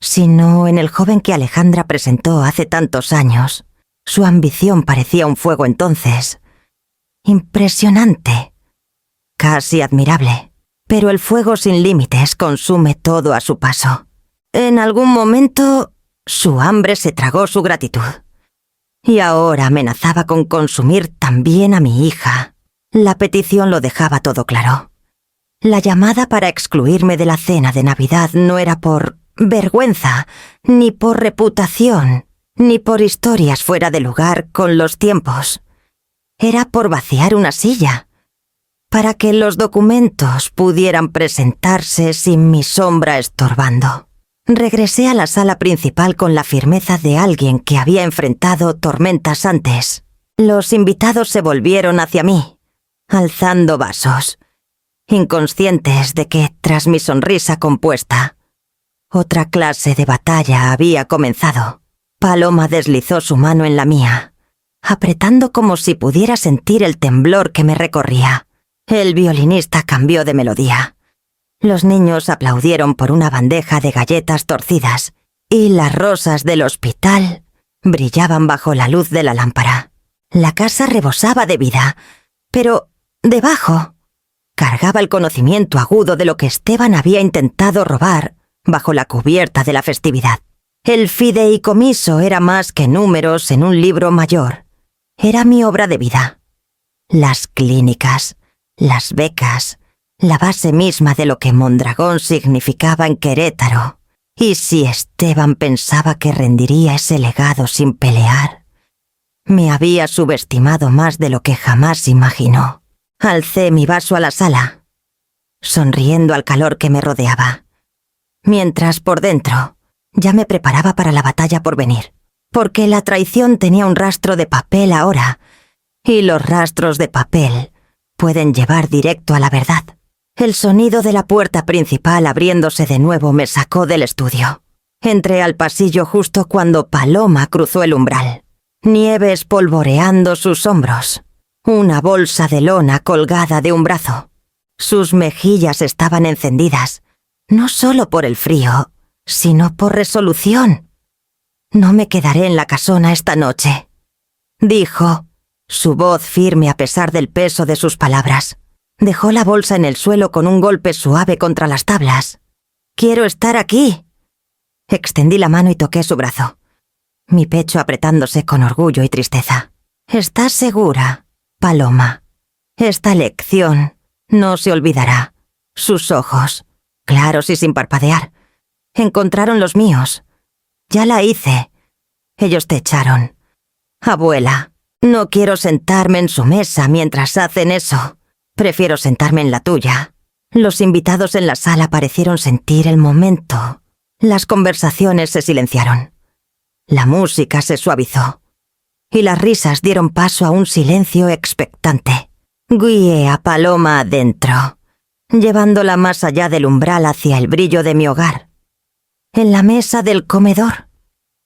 sino en el joven que Alejandra presentó hace tantos años. Su ambición parecía un fuego entonces. Impresionante, casi admirable. Pero el fuego sin límites consume todo a su paso. En algún momento, su hambre se tragó su gratitud. Y ahora amenazaba con consumir también a mi hija. La petición lo dejaba todo claro. La llamada para excluirme de la cena de Navidad no era por vergüenza, ni por reputación, ni por historias fuera de lugar con los tiempos. Era por vaciar una silla, para que los documentos pudieran presentarse sin mi sombra estorbando. Regresé a la sala principal con la firmeza de alguien que había enfrentado tormentas antes. Los invitados se volvieron hacia mí, alzando vasos, inconscientes de que, tras mi sonrisa compuesta, otra clase de batalla había comenzado. Paloma deslizó su mano en la mía, apretando como si pudiera sentir el temblor que me recorría. El violinista cambió de melodía. Los niños aplaudieron por una bandeja de galletas torcidas, y las rosas del hospital brillaban bajo la luz de la lámpara. La casa rebosaba de vida, pero debajo cargaba el conocimiento agudo de lo que Esteban había intentado robar bajo la cubierta de la festividad. El fideicomiso era más que números en un libro mayor. Era mi obra de vida. Las clínicas, las becas, la base misma de lo que Mondragón significaba en Querétaro. Y si Esteban pensaba que rendiría ese legado sin pelear, me había subestimado más de lo que jamás imaginó. Alcé mi vaso a la sala, sonriendo al calor que me rodeaba, mientras por dentro ya me preparaba para la batalla por venir, porque la traición tenía un rastro de papel ahora, y los rastros de papel pueden llevar directo a la verdad. El sonido de la puerta principal abriéndose de nuevo me sacó del estudio. Entré al pasillo justo cuando Paloma cruzó el umbral, nieve espolvoreando sus hombros, una bolsa de lona colgada de un brazo. Sus mejillas estaban encendidas, no solo por el frío, sino por resolución. «No me quedaré en la casona esta noche», dijo, su voz firme a pesar del peso de sus palabras. Dejó la bolsa en el suelo con un golpe suave contra las tablas. «Quiero estar aquí». Extendí la mano y toqué su brazo, mi pecho apretándose con orgullo y tristeza. «¿Estás segura, Paloma? Esta lección no se olvidará». Sus ojos, claros y sin parpadear, encontraron los míos. «Ya la hice. Ellos te echaron. Abuela, no quiero sentarme en su mesa mientras hacen eso. Prefiero sentarme en la tuya». Los invitados en la sala parecieron sentir el momento. Las conversaciones se silenciaron. La música se suavizó. Y las risas dieron paso a un silencio expectante. Guié a Paloma adentro, llevándola más allá del umbral hacia el brillo de mi hogar. En la mesa del comedor,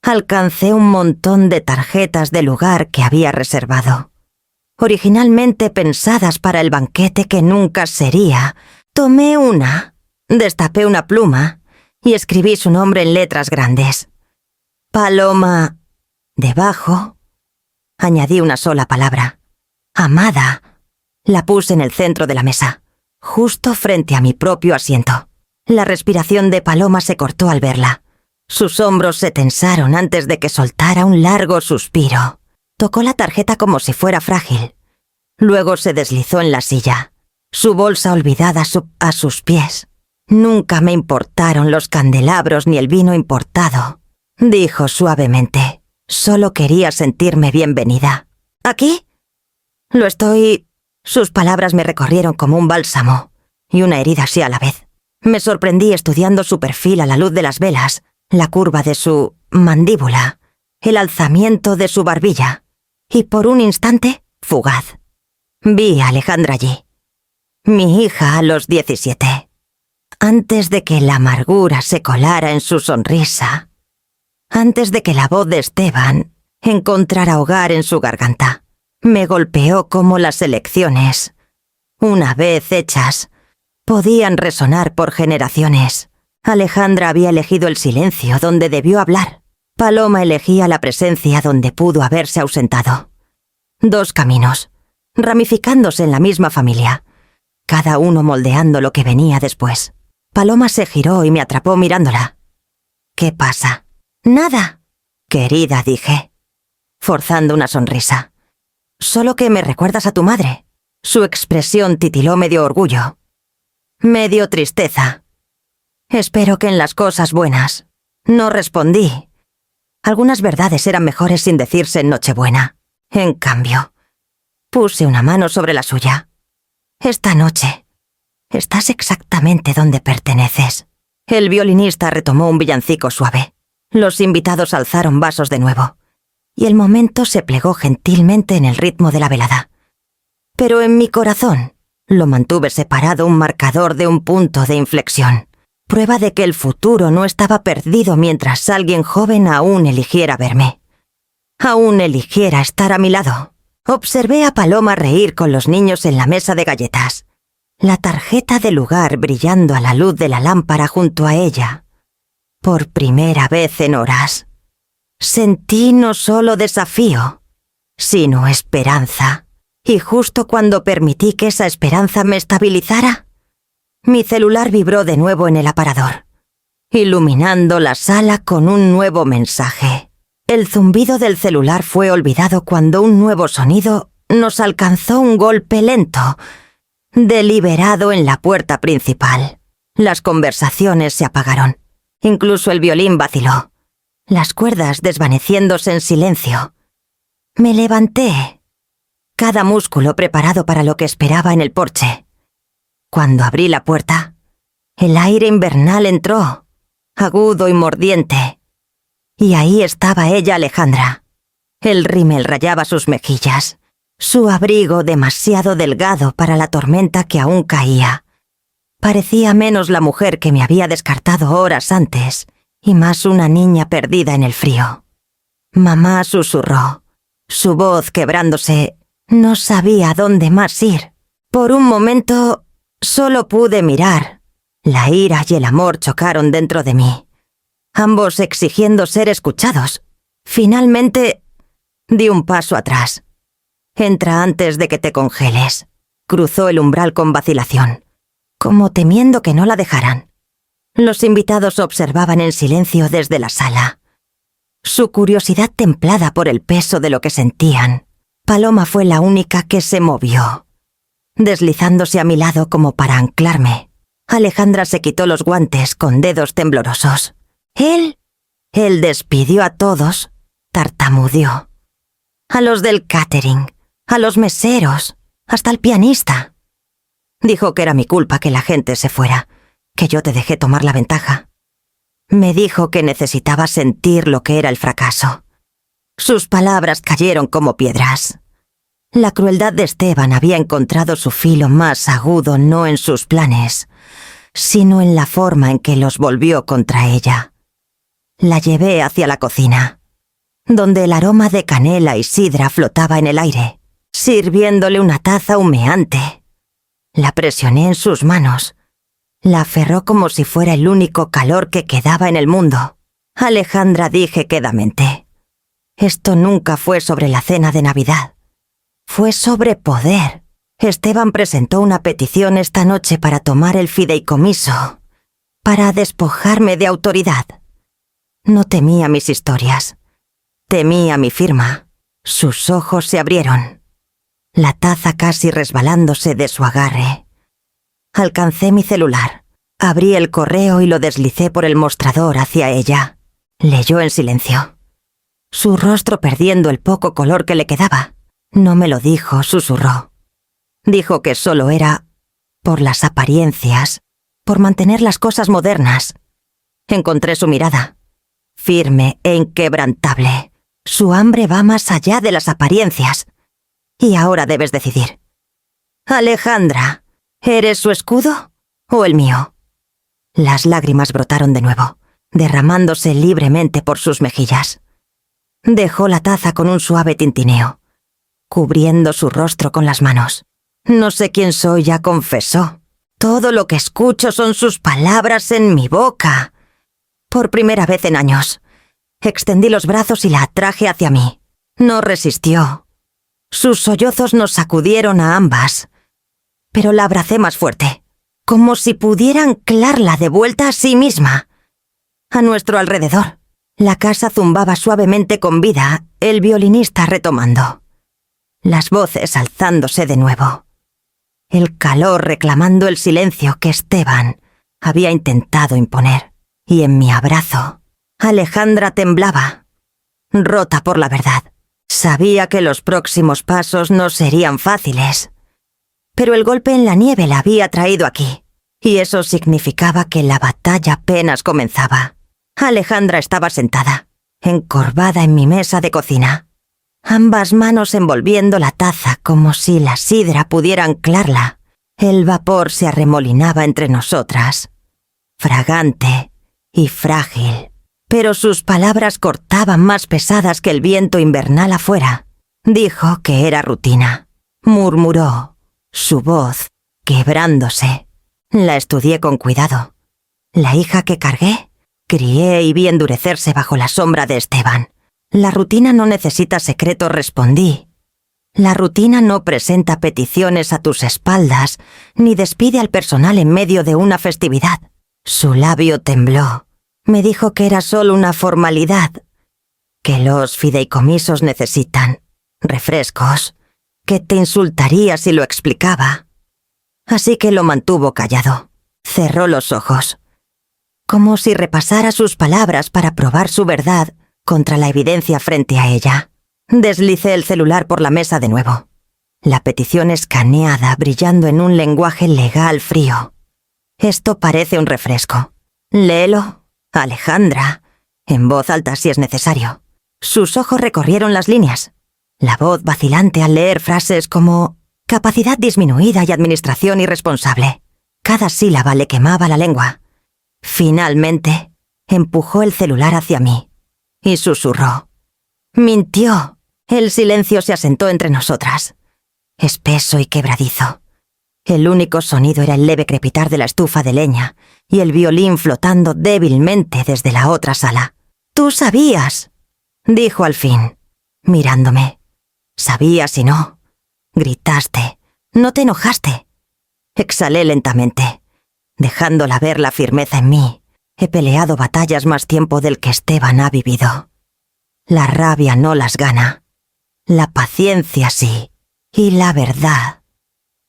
alcancé un montón de tarjetas de lugar que había reservado, originalmente pensadas para el banquete que nunca sería. Tomé una, destapé una pluma y escribí su nombre en letras grandes. Paloma. Debajo, añadí una sola palabra. Amada. La puse en el centro de la mesa, justo frente a mi propio asiento. La respiración de Paloma se cortó al verla. Sus hombros se tensaron antes de que soltara un largo suspiro. Tocó la tarjeta como si fuera frágil. Luego se deslizó en la silla, su bolsa olvidada a sus pies. «Nunca me importaron los candelabros ni el vino importado», dijo suavemente. «Solo quería sentirme bienvenida». «¿Aquí?» «Lo estoy...». Sus palabras me recorrieron como un bálsamo, y una herida así a la vez. Me sorprendí estudiando su perfil a la luz de las velas, la curva de su mandíbula, el alzamiento de su barbilla, y por un instante, fugaz, vi a Alejandra allí. mi hija a los 17. Antes de que la amargura se colara en su sonrisa, antes de que la voz de Esteban encontrara hogar en su garganta, me golpeó como las elecciones, una vez hechas, podían resonar por generaciones. Alejandra había elegido el silencio donde debió hablar. Paloma elegía la presencia donde pudo haberse ausentado. Dos caminos, ramificándose en la misma familia, cada uno moldeando lo que venía después. Paloma se giró y me atrapó mirándola. ¿Qué pasa? Nada, querida, dije, forzando una sonrisa. Solo que me recuerdas a tu madre. Su expresión titiló medio orgullo, medio tristeza. Espero que en las cosas buenas. No respondí. Algunas verdades eran mejores sin decirse en Nochebuena. En cambio, puse una mano sobre la suya. Esta noche, estás exactamente donde perteneces. El violinista retomó un villancico suave. Los invitados alzaron vasos de nuevo, y el momento se plegó gentilmente en el ritmo de la velada. Pero en mi corazón lo mantuve separado un marcador de un punto de inflexión, prueba de que el futuro no estaba perdido mientras alguien joven aún eligiera verme. Aún eligiera estar a mi lado. Observé a Paloma reír con los niños en la mesa de galletas, la tarjeta de lugar brillando a la luz de la lámpara junto a ella. Por primera vez en horas, sentí no solo desafío, sino esperanza. Y justo cuando permití que esa esperanza me estabilizara, mi celular vibró de nuevo en el aparador, iluminando la sala con un nuevo mensaje. El zumbido del celular fue olvidado cuando un nuevo sonido nos alcanzó, un golpe lento, deliberado en la puerta principal. Las conversaciones se apagaron. Incluso el violín vaciló, las cuerdas desvaneciéndose en silencio. Me levanté, cada músculo preparado para lo que esperaba en el porche. Cuando abrí la puerta, el aire invernal entró, agudo y mordiente. Y ahí estaba ella, Alejandra. El rímel rayaba sus mejillas, su abrigo demasiado delgado para la tormenta que aún caía. Parecía menos la mujer que me había descartado horas antes, y más una niña perdida en el frío. Mamá susurró, su voz quebrándose. No sabía dónde más ir. Por un momento, solo pude mirar. La ira y el amor chocaron dentro de mí, ambos exigiendo ser escuchados. Finalmente, di un paso atrás. Entra antes de que te congeles. Cruzó el umbral con vacilación, como temiendo que no la dejaran. Los invitados observaban en silencio desde la sala, su curiosidad templada por el peso de lo que sentían. Paloma fue la única que se movió, deslizándose a mi lado como para anclarme. Alejandra se quitó los guantes con dedos temblorosos. Él despidió a todos, tartamudeó. A los del catering, a los meseros, hasta al pianista. Dijo que era mi culpa que la gente se fuera, que yo te dejé tomar la ventaja. Me dijo que necesitaba sentir lo que era el fracaso. Sus palabras cayeron como piedras. La crueldad de Esteban había encontrado su filo más agudo no en sus planes, sino en la forma en que los volvió contra ella. La llevé hacia la cocina, donde el aroma de canela y sidra flotaba en el aire, sirviéndole una taza humeante. La presioné en sus manos. La aferró como si fuera el único calor que quedaba en el mundo. Alejandra, dije quedamente. Esto nunca fue sobre la cena de Navidad. Fue sobre poder. Esteban presentó una petición esta noche para tomar el fideicomiso, para despojarme de autoridad. No temía mis historias. Temía mi firma. Sus ojos se abrieron, la taza casi resbalándose de su agarre. Alcancé mi celular, abrí el correo y lo deslicé por el mostrador hacia ella. Leyó en silencio, su rostro perdiendo el poco color que le quedaba. No me lo dijo, susurró. Dijo que solo era por las apariencias, por mantener las cosas modernas. Encontré su mirada, firme e inquebrantable. Su hambre va más allá de las apariencias. Y ahora debes decidir. Alejandra, ¿Eres su escudo o el mío? Las lágrimas brotaron de nuevo, derramándose libremente por sus mejillas. Dejó la taza con un suave tintineo, cubriendo su rostro con las manos. No sé quién soy, ya confesó. Todo lo que escucho son sus palabras en mi boca. Por primera vez en años, extendí los brazos y la atraje hacia mí. No resistió. Sus sollozos nos sacudieron a ambas, pero la abracé más fuerte, como si pudiera anclarla de vuelta a sí misma. A nuestro alrededor, la casa zumbaba suavemente con vida, el violinista retomando. Las voces alzándose de nuevo. El calor reclamando el silencio que Esteban había intentado imponer. Y en mi abrazo, Alejandra temblaba, rota por la verdad. Sabía que los próximos pasos no serían fáciles. Pero el golpe en la nieve la había traído aquí, y eso significaba que la batalla apenas comenzaba. Alejandra estaba sentada, encorvada en mi mesa de cocina, ambas manos envolviendo la taza como si la sidra pudiera anclarla. El vapor se arremolinaba entre nosotras, fragante y frágil, pero sus palabras cortaban más pesadas que el viento invernal afuera. Dijo que era rutina. Murmuró, su voz quebrándose. La estudié con cuidado. La hija que cargué, crié y vi endurecerse bajo la sombra de Esteban. La rutina no necesita secretos, respondí. La rutina no presenta peticiones a tus espaldas, ni despide al personal en medio de una festividad. Su labio tembló. Me dijo que era solo una formalidad, que los fideicomisos necesitan refrescos, que te insultaría si lo explicaba. Así que lo mantuvo callado. Cerró los ojos, como si repasara sus palabras para probar su verdad contra la evidencia frente a ella. Deslicé el celular por la mesa de nuevo. La petición escaneada brillando en un lenguaje legal frío. Esto parece un refresco. Léelo, Alejandra, en voz alta si es necesario. Sus ojos recorrieron las líneas. La voz vacilante al leer frases como capacidad disminuida y administración irresponsable. Cada sílaba le quemaba la lengua. Finalmente, empujó el celular hacia mí y susurró. Mintió. El silencio se asentó entre nosotras, espeso y quebradizo. El único sonido era el leve crepitar de la estufa de leña y el violín flotando débilmente desde la otra sala. «Tú sabías», dijo al fin, mirándome. «Sabías y no. Gritaste. No te enojaste». Exhalé lentamente, dejándola ver la firmeza en mí. He peleado batallas más tiempo del que Esteban ha vivido. La rabia no las gana. La paciencia sí. Y la verdad.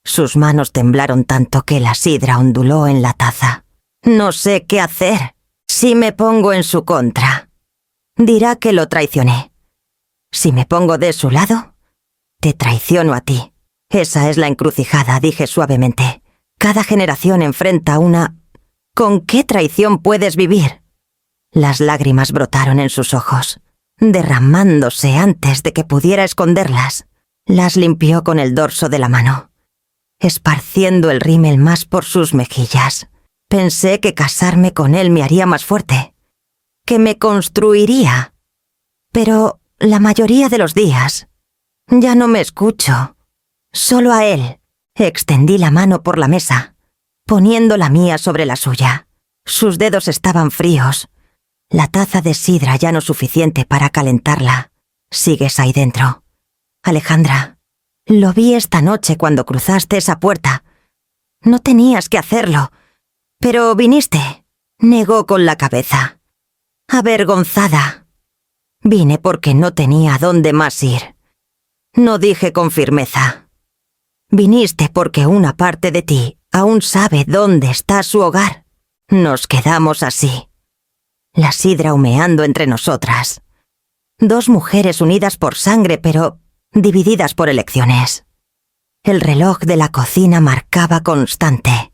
Sus manos temblaron tanto que la sidra onduló en la taza. No sé qué hacer. Si me pongo en su contra, dirá que lo traicioné. Si me pongo de su lado, te traiciono a ti. Esa es la encrucijada, dije suavemente. Cada generación enfrenta una... ¿Con qué traición puedes vivir? Las lágrimas brotaron en sus ojos, derramándose antes de que pudiera esconderlas. Las limpió con el dorso de la mano, esparciendo el rímel más por sus mejillas. Pensé que casarme con él me haría más fuerte, que me construiría. Pero la mayoría de los días ya no me escucho. Solo a él. Extendí la mano por la mesa, poniendo la mía sobre la suya. Sus dedos estaban fríos. La taza de sidra ya no suficiente para calentarla. Sigues ahí dentro. Alejandra, lo vi esta noche cuando cruzaste esa puerta. No tenías que hacerlo, pero viniste. Negó con la cabeza. Avergonzada. Vine porque no tenía a dónde más ir. No dije con firmeza. Viniste porque una parte de ti aún sabe dónde está su hogar. Nos quedamos así. La sidra humeando entre nosotras. Dos mujeres unidas por sangre, pero divididas por elecciones. El reloj de la cocina marcaba constante,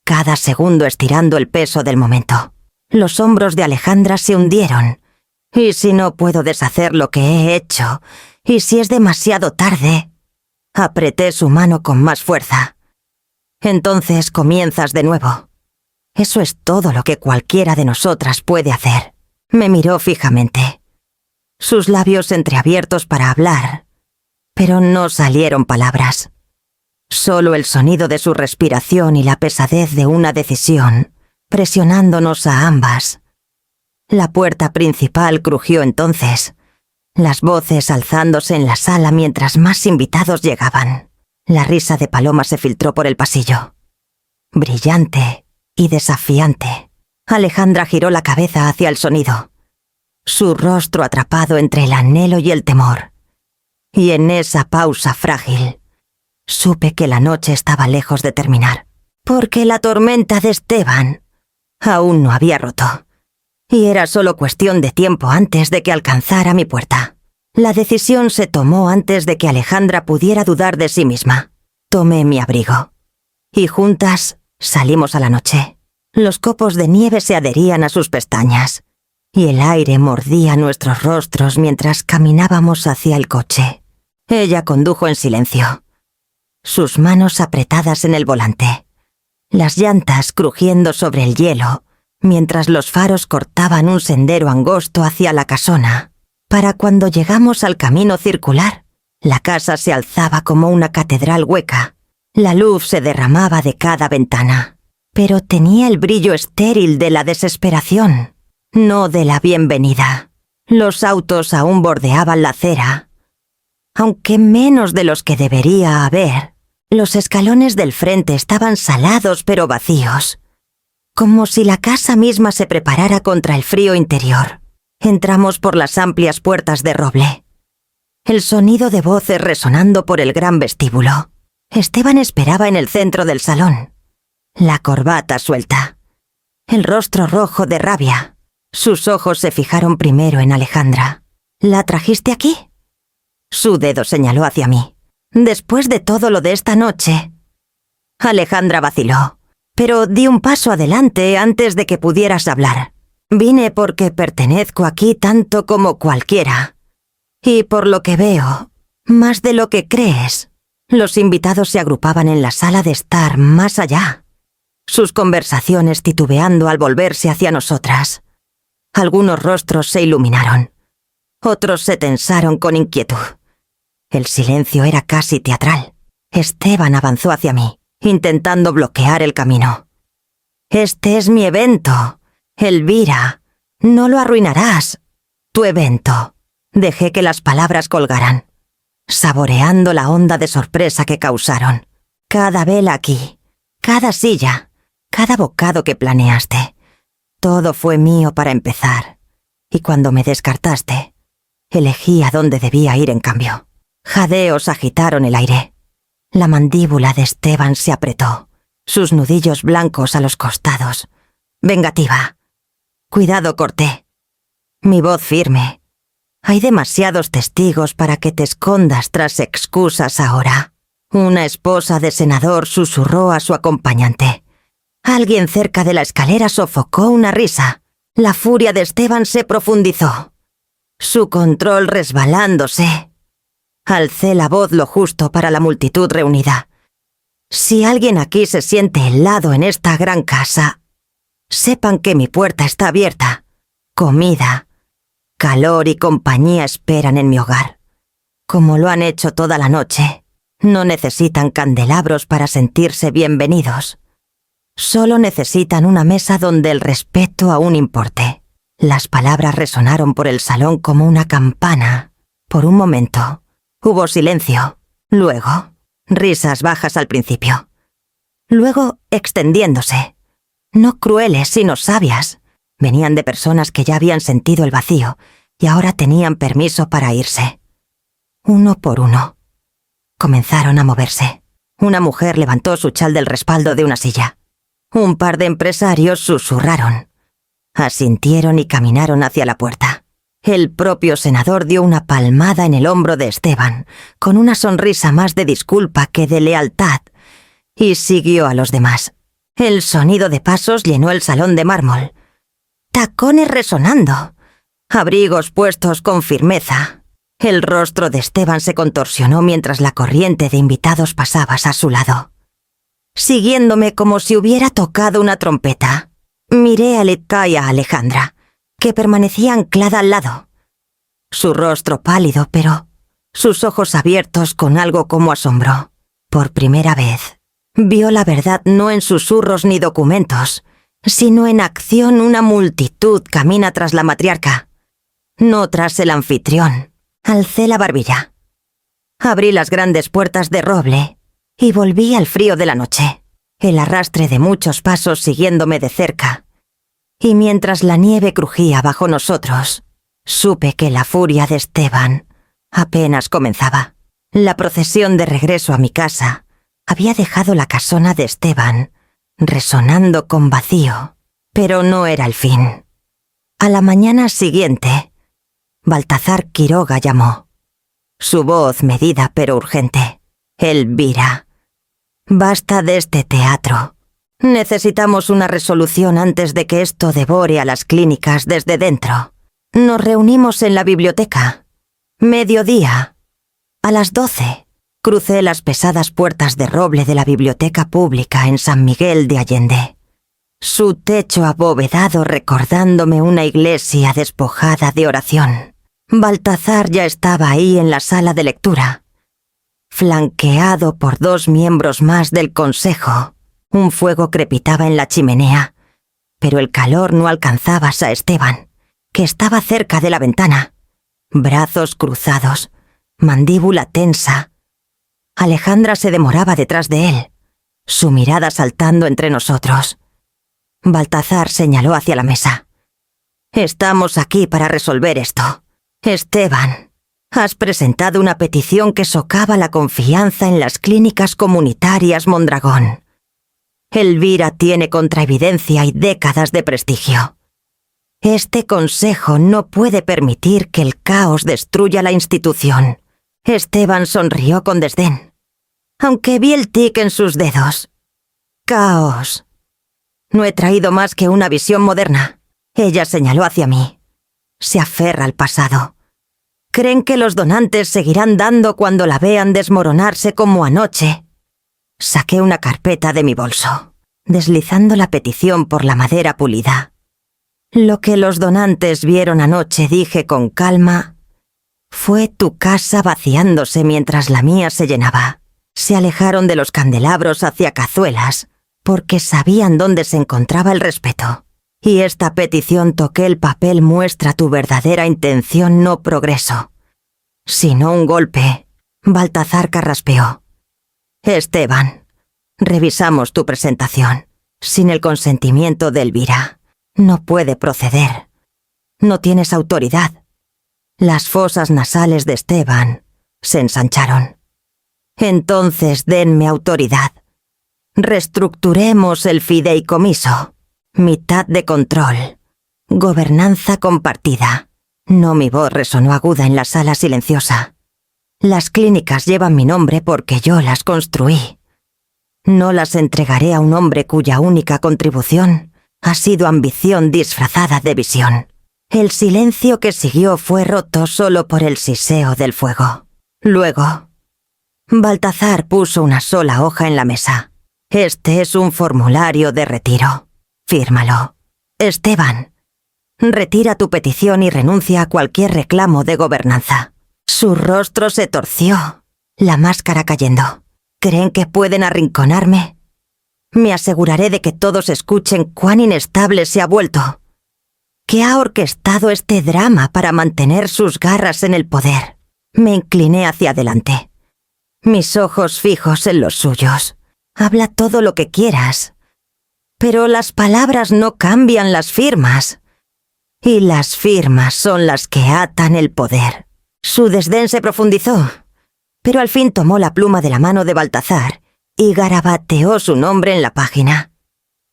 cada segundo estirando el peso del momento. Los hombros de Alejandra se hundieron. ¿Y si no puedo deshacer lo que he hecho? ¿Y si es demasiado tarde? Apreté su mano con más fuerza. Entonces comienzas de nuevo. Eso es todo lo que cualquiera de nosotras puede hacer. Me miró fijamente. Sus labios entreabiertos para hablar, pero no salieron palabras. Solo el sonido de su respiración y la pesadez de una decisión, presionándonos a ambas. La puerta principal crujió entonces, las voces alzándose en la sala mientras más invitados llegaban. La risa de Paloma se filtró por el pasillo. Brillante y desafiante. Alejandra giró la cabeza hacia el sonido, su rostro atrapado entre el anhelo y el temor. Y en esa pausa frágil, supe que la noche estaba lejos de terminar, porque la tormenta de Esteban aún no había roto, y era solo cuestión de tiempo antes de que alcanzara mi puerta. La decisión se tomó antes de que Alejandra pudiera dudar de sí misma. Tomé mi abrigo, y juntas salimos a la noche. Los copos de nieve se adherían a sus pestañas, y el aire mordía nuestros rostros mientras caminábamos hacia el coche. Ella condujo en silencio, sus manos apretadas en el volante, las llantas crujiendo sobre el hielo, mientras los faros cortaban un sendero angosto hacia la casona. Para cuando llegamos al camino circular, la casa se alzaba como una catedral hueca. La luz se derramaba de cada ventana, pero tenía el brillo estéril de la desesperación, no de la bienvenida. Los autos aún bordeaban la acera, aunque menos de los que debería haber. Los escalones del frente estaban salados pero vacíos, como si la casa misma se preparara contra el frío interior. Entramos por las amplias puertas de roble, el sonido de voces resonando por el gran vestíbulo. Esteban esperaba en el centro del salón, la corbata suelta, el rostro rojo de rabia. Sus ojos se fijaron primero en Alejandra. ¿La trajiste aquí? Su dedo señaló hacia mí. Después de todo lo de esta noche. Alejandra vaciló, pero di un paso adelante antes de que pudieras hablar. Vine porque pertenezco aquí tanto como cualquiera. Y por lo que veo, más de lo que crees. Los invitados se agrupaban en la sala de estar más allá, sus conversaciones titubeando al volverse hacia nosotras. Algunos rostros se iluminaron, otros se tensaron con inquietud. El silencio era casi teatral. Esteban avanzó hacia mí, intentando bloquear el camino. «Este es mi evento, Elvira. No lo arruinarás. Tu evento». Dejé que las palabras colgaran, saboreando la onda de sorpresa que causaron. Cada vela aquí, cada silla, cada bocado que planeaste. Todo fue mío para empezar, y cuando me descartaste, elegí a dónde debía ir en cambio. Jadeos agitaron el aire. La mandíbula de Esteban se apretó, sus nudillos blancos a los costados. Vengativa. «Cuidado, corté». Mi voz firme. «Hay demasiados testigos para que te escondas tras excusas ahora». Una esposa de senador susurró a su acompañante. Alguien cerca de la escalera sofocó una risa. La furia de Esteban se profundizó, su control resbalándose. Alcé la voz lo justo para la multitud reunida. «Si alguien aquí se siente helado en esta gran casa, sepan que mi puerta está abierta. Comida, calor y compañía esperan en mi hogar. Como lo han hecho toda la noche, no necesitan candelabros para sentirse bienvenidos. Solo necesitan una mesa donde el respeto aún importe». Las palabras resonaron por el salón como una campana. Por un momento, hubo silencio. Luego, risas bajas al principio. Luego, extendiéndose. No crueles, sino sabias. Venían de personas que ya habían sentido el vacío y ahora tenían permiso para irse. Uno por uno. Comenzaron a moverse. Una mujer levantó su chal del respaldo de una silla. Un par de empresarios susurraron. Asintieron y caminaron hacia la puerta. El propio senador dio una palmada en el hombro de Esteban, con una sonrisa más de disculpa que de lealtad, y siguió a los demás. El sonido de pasos llenó el salón de mármol. Tacones resonando, abrigos puestos con firmeza. El rostro de Esteban se contorsionó mientras la corriente de invitados pasaba a su lado. siguiéndome como si hubiera tocado una trompeta. Miré a Litka y a Alejandra, que permanecía anclada al lado. Su rostro pálido, pero sus ojos abiertos con algo como asombro. Por primera vez, vio la verdad no en susurros ni documentos, sino en acción. Una multitud camina tras la matriarca, no tras el anfitrión. Alcé la barbilla. Abrí las grandes puertas de roble y volví al frío de la noche, el arrastre de muchos pasos siguiéndome de cerca. Y mientras la nieve crujía bajo nosotros, supe que la furia de Esteban apenas comenzaba. La procesión de regreso a mi casa había dejado la casona de Esteban resonando con vacío, pero no era el fin. A la mañana siguiente, Baltazar Quiroga llamó. Su voz medida pero urgente. Elvira, basta de este teatro. Necesitamos una resolución antes de que esto devore a las clínicas desde dentro. Nos reunimos en la biblioteca. Mediodía. A las 12, crucé las pesadas puertas de roble de la biblioteca pública en San Miguel de Allende. Su techo abovedado recordándome una iglesia despojada de oración. Baltazar ya estaba ahí en la sala de lectura, flanqueado por 2 miembros más del consejo. Un fuego crepitaba en la chimenea, pero el calor no alcanzaba a Esteban, que estaba cerca de la ventana, brazos cruzados, mandíbula tensa. Alejandra se demoraba detrás de él, su mirada saltando entre nosotros. Baltazar señaló hacia la mesa. Estamos aquí para resolver esto. Esteban, has presentado una petición que socava la confianza en las clínicas comunitarias Mondragón. Elvira tiene contraevidencia y décadas de prestigio. Este consejo no puede permitir que el caos destruya la institución. Esteban sonrió con desdén, aunque vi el tic en sus dedos. Caos. No he traído más que una visión moderna. Ella señaló hacia mí. Se aferra al pasado. ¿Creen que los donantes seguirán dando cuando la vean desmoronarse como anoche? Saqué una carpeta de mi bolso, deslizando la petición por la madera pulida. Lo que los donantes vieron anoche, dije con calma, fue tu casa vaciándose mientras la mía se llenaba. Se alejaron de los candelabros hacia cazuelas, porque sabían dónde se encontraba el respeto. Y esta petición toqué el papel muestra tu verdadera intención, no progreso, sino un golpe. Baltazar carraspeó. Esteban, revisamos tu presentación. Sin el consentimiento de Elvira, no puede proceder. No tienes autoridad. Las fosas nasales de Esteban se ensancharon. Entonces denme autoridad. Reestructuremos el fideicomiso. Mitad de control. Gobernanza compartida. No, mi voz resonó aguda en la sala silenciosa. Las clínicas llevan mi nombre porque yo las construí. No las entregaré a un hombre cuya única contribución ha sido ambición disfrazada de visión. El silencio que siguió fue roto solo por el siseo del fuego. Luego, Baltazar puso una sola hoja en la mesa. Este es un formulario de retiro. Fírmalo. Esteban, retira tu petición y renuncia a cualquier reclamo de gobernanza. Su rostro se torció, la máscara cayendo. ¿Creen que pueden arrinconarme? Me aseguraré de que todos escuchen cuán inestable se ha vuelto. Que ha orquestado este drama para mantener sus garras en el poder. Me incliné hacia adelante, mis ojos fijos en los suyos. Habla todo lo que quieras, pero las palabras no cambian las firmas. Y las firmas son las que atan el poder. Su desdén se profundizó, pero al fin tomó la pluma de la mano de Baltazar y garabateó su nombre en la página.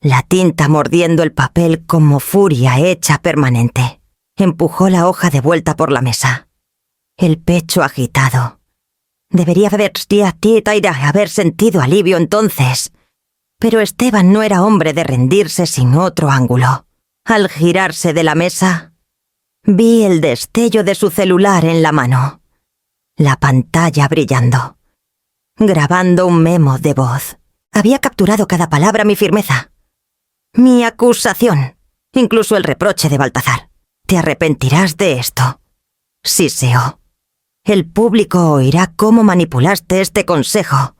La tinta mordiendo el papel como furia hecha permanente. Empujó la hoja de vuelta por la mesa. El pecho agitado. Debería haber sentido alivio entonces. Pero Esteban no era hombre de rendirse sin otro ángulo. Al girarse de la mesa, vi el destello de su celular en la mano. La pantalla brillando. Grabando un memo de voz. Había capturado cada palabra mi firmeza. Mi acusación, incluso el reproche de Baltazar. Te arrepentirás de esto. Siseo. El público oirá cómo manipulaste este consejo,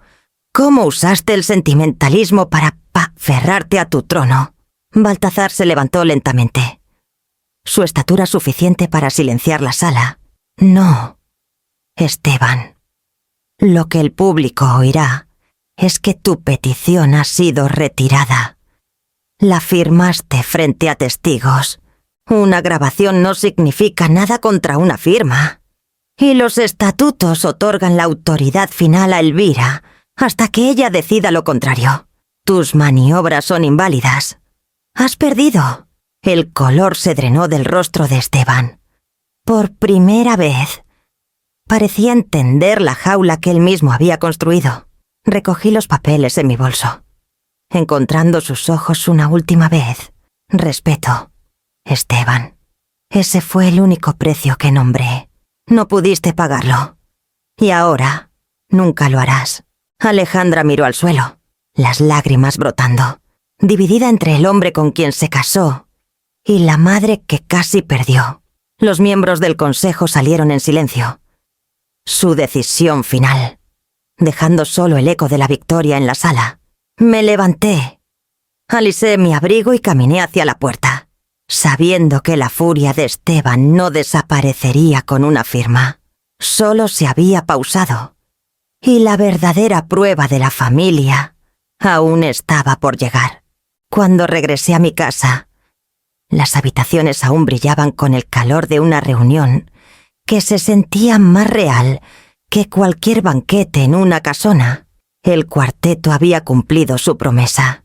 cómo usaste el sentimentalismo para aferrarte a tu trono. Baltazar se levantó lentamente. Su estatura suficiente para silenciar la sala. No, Esteban. Lo que el público oirá es que tu petición ha sido retirada. La firmaste frente a testigos. Una grabación no significa nada contra una firma. Y los estatutos otorgan la autoridad final a Elvira hasta que ella decida lo contrario. Tus maniobras son inválidas. Has perdido. El color se drenó del rostro de Esteban. Por primera vez. Parecía entender la jaula que él mismo había construido. Recogí los papeles en mi bolso. Encontrando sus ojos una última vez. Respeto. Esteban. Ese fue el único precio que nombré. No pudiste pagarlo. Y ahora, nunca lo harás. Alejandra miró al suelo, las lágrimas brotando, dividida entre el hombre con quien se casó y la madre que casi perdió. Los miembros del consejo salieron en silencio. Su decisión final, dejando solo el eco de la victoria en la sala. Me levanté, alisé mi abrigo y caminé hacia la puerta, sabiendo que la furia de Esteban no desaparecería con una firma. Solo se había pausado. Y la verdadera prueba de la familia aún estaba por llegar. Cuando regresé a mi casa, las habitaciones aún brillaban con el calor de una reunión que se sentía más real que cualquier banquete en una casona. El cuarteto había cumplido su promesa.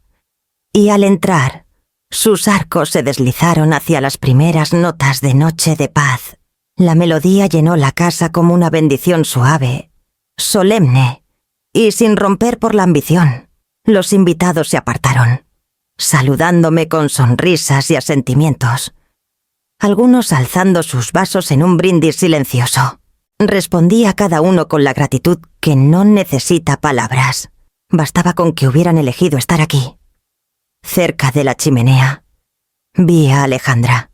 Y al entrar, sus arcos se deslizaron hacia las primeras notas de Noche de Paz. La melodía llenó la casa como una bendición suave, solemne y sin romper por la ambición. Los invitados se apartaron, saludándome con sonrisas y asentimientos, algunos alzando sus vasos en un brindis silencioso. Respondí a cada uno con la gratitud que no necesita palabras. Bastaba con que hubieran elegido estar aquí. Cerca de la chimenea, vi a Alejandra.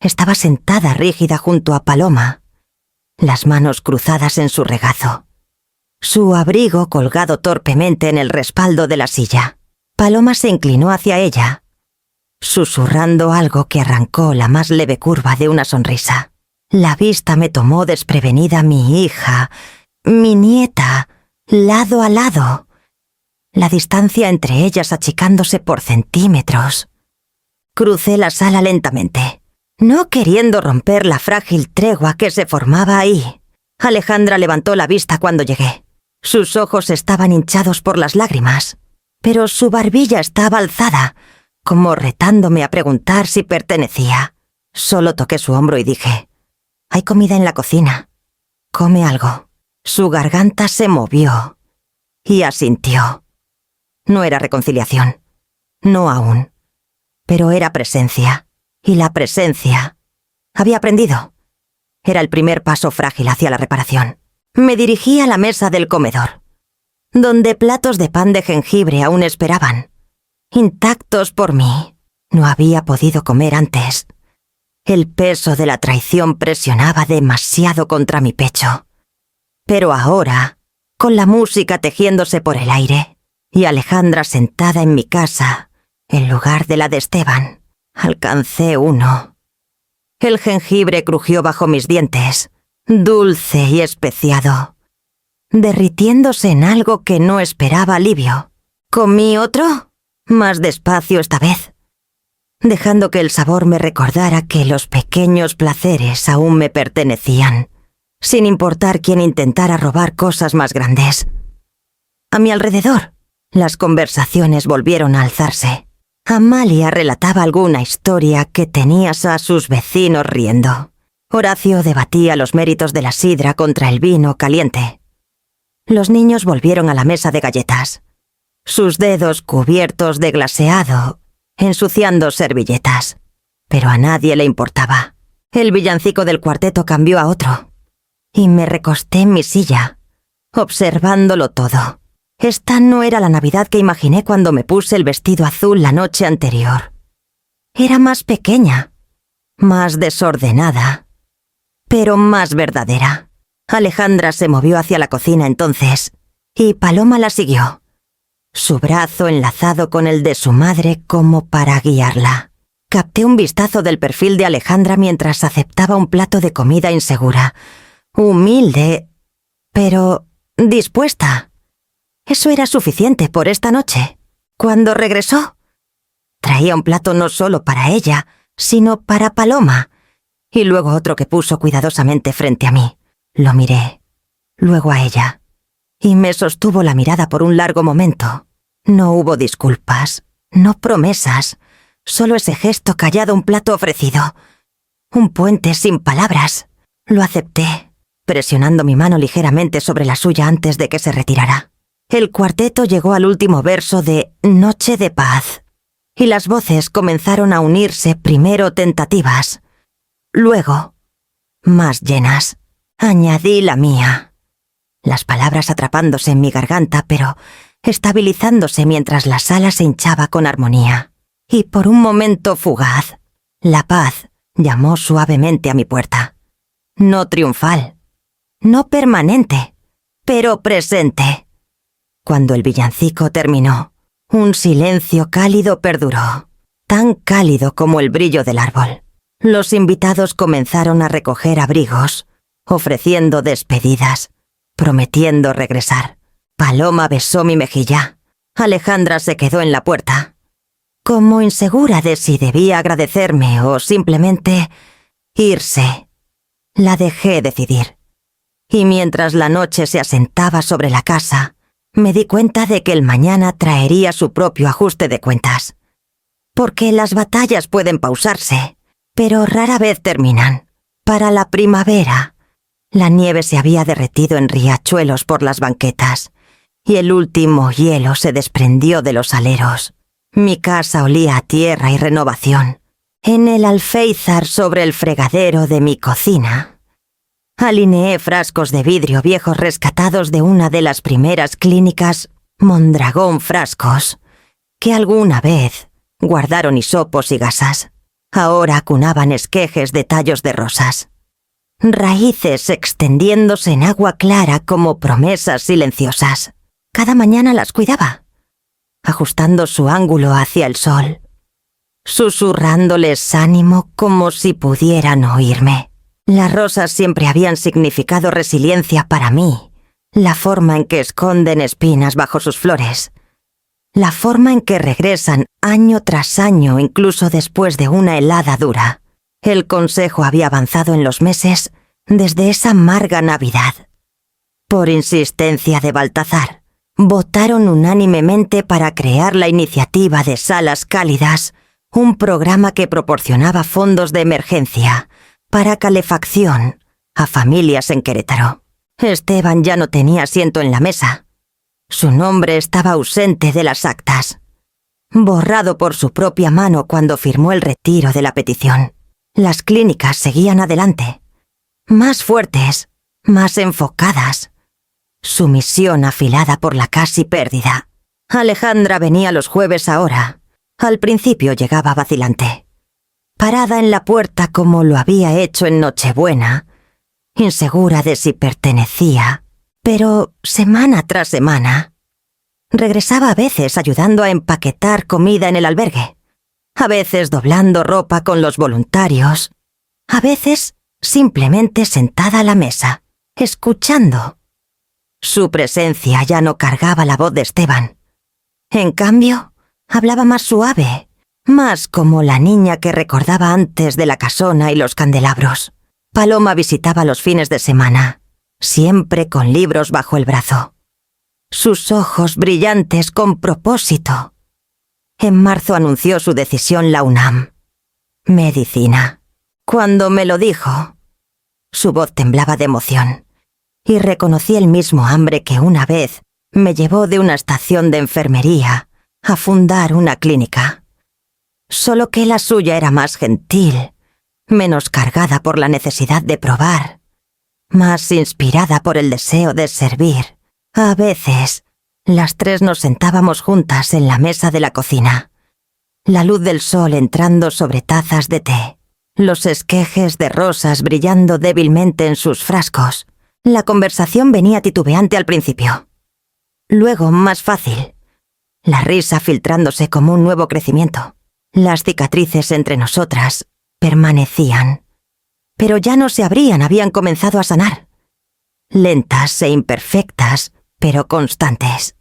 Estaba sentada rígida junto a Paloma, las manos cruzadas en su regazo, su abrigo colgado torpemente en el respaldo de la silla. Paloma se inclinó hacia ella, susurrando algo que arrancó la más leve curva de una sonrisa. La vista me tomó desprevenida mi hija, mi nieta, lado a lado, la distancia entre ellas achicándose por centímetros. Crucé la sala lentamente, no queriendo romper la frágil tregua que se formaba ahí. Alejandra levantó la vista cuando llegué. Sus ojos estaban hinchados por las lágrimas, pero su barbilla estaba alzada, como retándome a preguntar si pertenecía. Solo toqué su hombro y dije: «Hay comida en la cocina. Come algo». Su garganta se movió y asintió. No era reconciliación, no aún, pero era presencia, y la presencia, había aprendido, era el primer paso frágil hacia la reparación. Me dirigí a la mesa del comedor, donde platos de pan de jengibre aún esperaban, intactos por mí. No había podido comer antes. El peso de la traición presionaba demasiado contra mi pecho. Pero ahora, con la música tejiéndose por el aire, y Alejandra sentada en mi casa, en lugar de la de Esteban, alcancé uno. El jengibre crujió bajo mis dientes, dulce y especiado, derritiéndose en algo que no esperaba alivio. ¿Comí otro? Más despacio esta vez, dejando que el sabor me recordara que los pequeños placeres aún me pertenecían, sin importar quién intentara robar cosas más grandes. A mi alrededor, las conversaciones volvieron a alzarse. Amalia relataba alguna historia que tenía a sus vecinos riendo. Horacio debatía los méritos de la sidra contra el vino caliente. Los niños volvieron a la mesa de galletas, sus dedos cubiertos de glaseado, ensuciando servilletas. Pero a nadie le importaba. El villancico del cuarteto cambió a otro, y me recosté en mi silla, observándolo todo. Esta no era la Navidad que imaginé cuando me puse el vestido azul la noche anterior. Era más pequeña, más desordenada, pero más verdadera. Alejandra se movió hacia la cocina entonces, y Paloma la siguió, su brazo enlazado con el de su madre como para guiarla. Capté un vistazo del perfil de Alejandra mientras aceptaba un plato de comida insegura, humilde, pero dispuesta. Eso era suficiente por esta noche. Cuando regresó, traía un plato no solo para ella, sino para Paloma, y luego otro que puso cuidadosamente frente a mí. Lo miré, luego a ella, y me sostuvo la mirada por un largo momento. No hubo disculpas, no promesas, solo ese gesto callado, un plato ofrecido. Un puente sin palabras. Lo acepté, presionando mi mano ligeramente sobre la suya antes de que se retirara. El cuarteto llegó al último verso de Noche de Paz, y las voces comenzaron a unirse, primero tentativas, luego más llenas. Añadí la mía, las palabras atrapándose en mi garganta, pero estabilizándose mientras la sala se hinchaba con armonía. Y por un momento fugaz, la paz llamó suavemente a mi puerta. No triunfal, no permanente, pero presente. Cuando el villancico terminó, un silencio cálido perduró, tan cálido como el brillo del árbol. Los invitados comenzaron a recoger abrigos, ofreciendo despedidas, prometiendo regresar. Paloma besó mi mejilla. Alejandra se quedó en la puerta, como insegura de si debía agradecerme o simplemente irse. La dejé decidir. Y mientras la noche se asentaba sobre la casa, me di cuenta de que el mañana traería su propio ajuste de cuentas. Porque las batallas pueden pausarse, pero rara vez terminan. Para la primavera, la nieve se había derretido en riachuelos por las banquetas, y el último hielo se desprendió de los aleros. Mi casa olía a tierra y renovación. En el alféizar sobre el fregadero de mi cocina, alineé frascos de vidrio viejos rescatados de una de las primeras clínicas Mondragón frascos, que alguna vez guardaron hisopos y gasas. Ahora acunaban esquejes de tallos de rosas. Raíces extendiéndose en agua clara como promesas silenciosas. Cada mañana las cuidaba, ajustando su ángulo hacia el sol, susurrándoles ánimo como si pudieran oírme. Las rosas siempre habían significado resiliencia para mí, la forma en que esconden espinas bajo sus flores, la forma en que regresan año tras año incluso después de una helada dura. El consejo había avanzado en los meses desde esa amarga Navidad. Por insistencia de Baltazar, votaron unánimemente para crear la iniciativa de Salas Cálidas, un programa que proporcionaba fondos de emergencia para calefacción a familias en Querétaro. Esteban ya no tenía asiento en la mesa. Su nombre estaba ausente de las actas, borrado por su propia mano cuando firmó el retiro de la petición. Las clínicas seguían adelante, más fuertes, más enfocadas. Su misión afilada por la casi pérdida. Alejandra venía los jueves ahora. Al principio llegaba vacilante, parada en la puerta como lo había hecho en Nochebuena, insegura de si pertenecía, pero semana tras semana regresaba a veces ayudando a empaquetar comida en el albergue, a veces doblando ropa con los voluntarios, a veces simplemente sentada a la mesa, escuchando. Su presencia ya no cargaba la voz de Esteban. En cambio, hablaba más suave, más como la niña que recordaba antes de la casona y los candelabros. Paloma visitaba los fines de semana, siempre con libros bajo el brazo. Sus ojos brillantes con propósito. En marzo anunció su decisión la UNAM. Medicina. Cuando me lo dijo, su voz temblaba de emoción, y reconocí el mismo hambre que una vez me llevó de una estación de enfermería a fundar una clínica. Solo que la suya era más gentil, menos cargada por la necesidad de probar, más inspirada por el deseo de servir, a veces Las tres nos sentábamos juntas en la mesa de la cocina. La luz del sol entrando sobre tazas de té. Los esquejes de rosas brillando débilmente en sus frascos. La conversación venía titubeante al principio. Luego, más fácil. La risa filtrándose como un nuevo crecimiento. Las cicatrices entre nosotras permanecían. Pero ya no se abrían, habían comenzado a sanar. Lentas e imperfectas, pero constantes.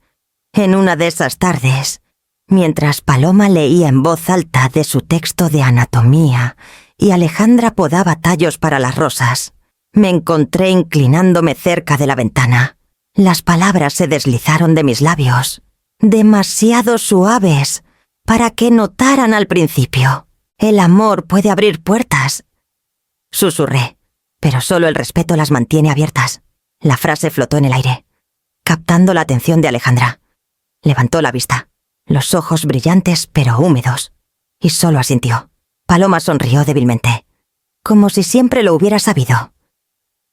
En una de esas tardes, mientras Paloma leía en voz alta de su texto de anatomía y Alejandra podaba tallos para las rosas, me encontré inclinándome cerca de la ventana. Las palabras se deslizaron de mis labios, demasiado suaves para que notaran al principio. El amor puede abrir puertas. Susurré, pero solo el respeto las mantiene abiertas. La frase flotó en el aire, captando la atención de Alejandra. Levantó la vista, los ojos brillantes pero húmedos, y solo asintió. Paloma sonrió débilmente, como si siempre lo hubiera sabido.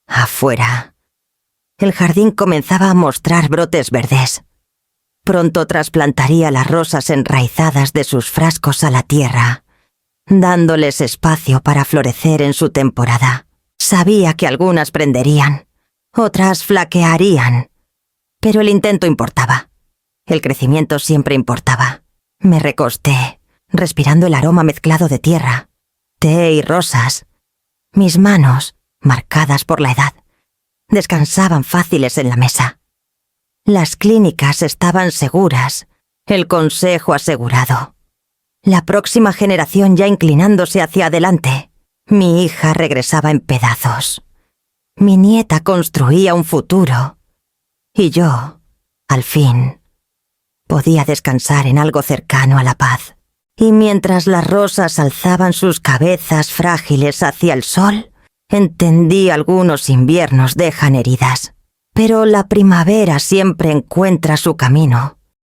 Afuera. El jardín comenzaba a mostrar brotes verdes. Pronto trasplantaría las rosas enraizadas de sus frascos a la tierra, dándoles espacio para florecer en su temporada. Sabía que algunas prenderían, otras flaquearían, pero el intento importaba. El crecimiento siempre importaba. Me recosté, respirando el aroma mezclado de tierra, té y rosas. Mis manos, marcadas por la edad, descansaban fáciles en la mesa. Las clínicas estaban seguras, el consejo asegurado. La próxima generación ya inclinándose hacia adelante. Mi hija regresaba en pedazos. Mi nieta construía un futuro. Y yo, al fin, podía descansar en algo cercano a la paz. Y mientras las rosas alzaban sus cabezas frágiles hacia el sol, entendí algunos inviernos dejan heridas. Pero la primavera siempre encuentra su camino.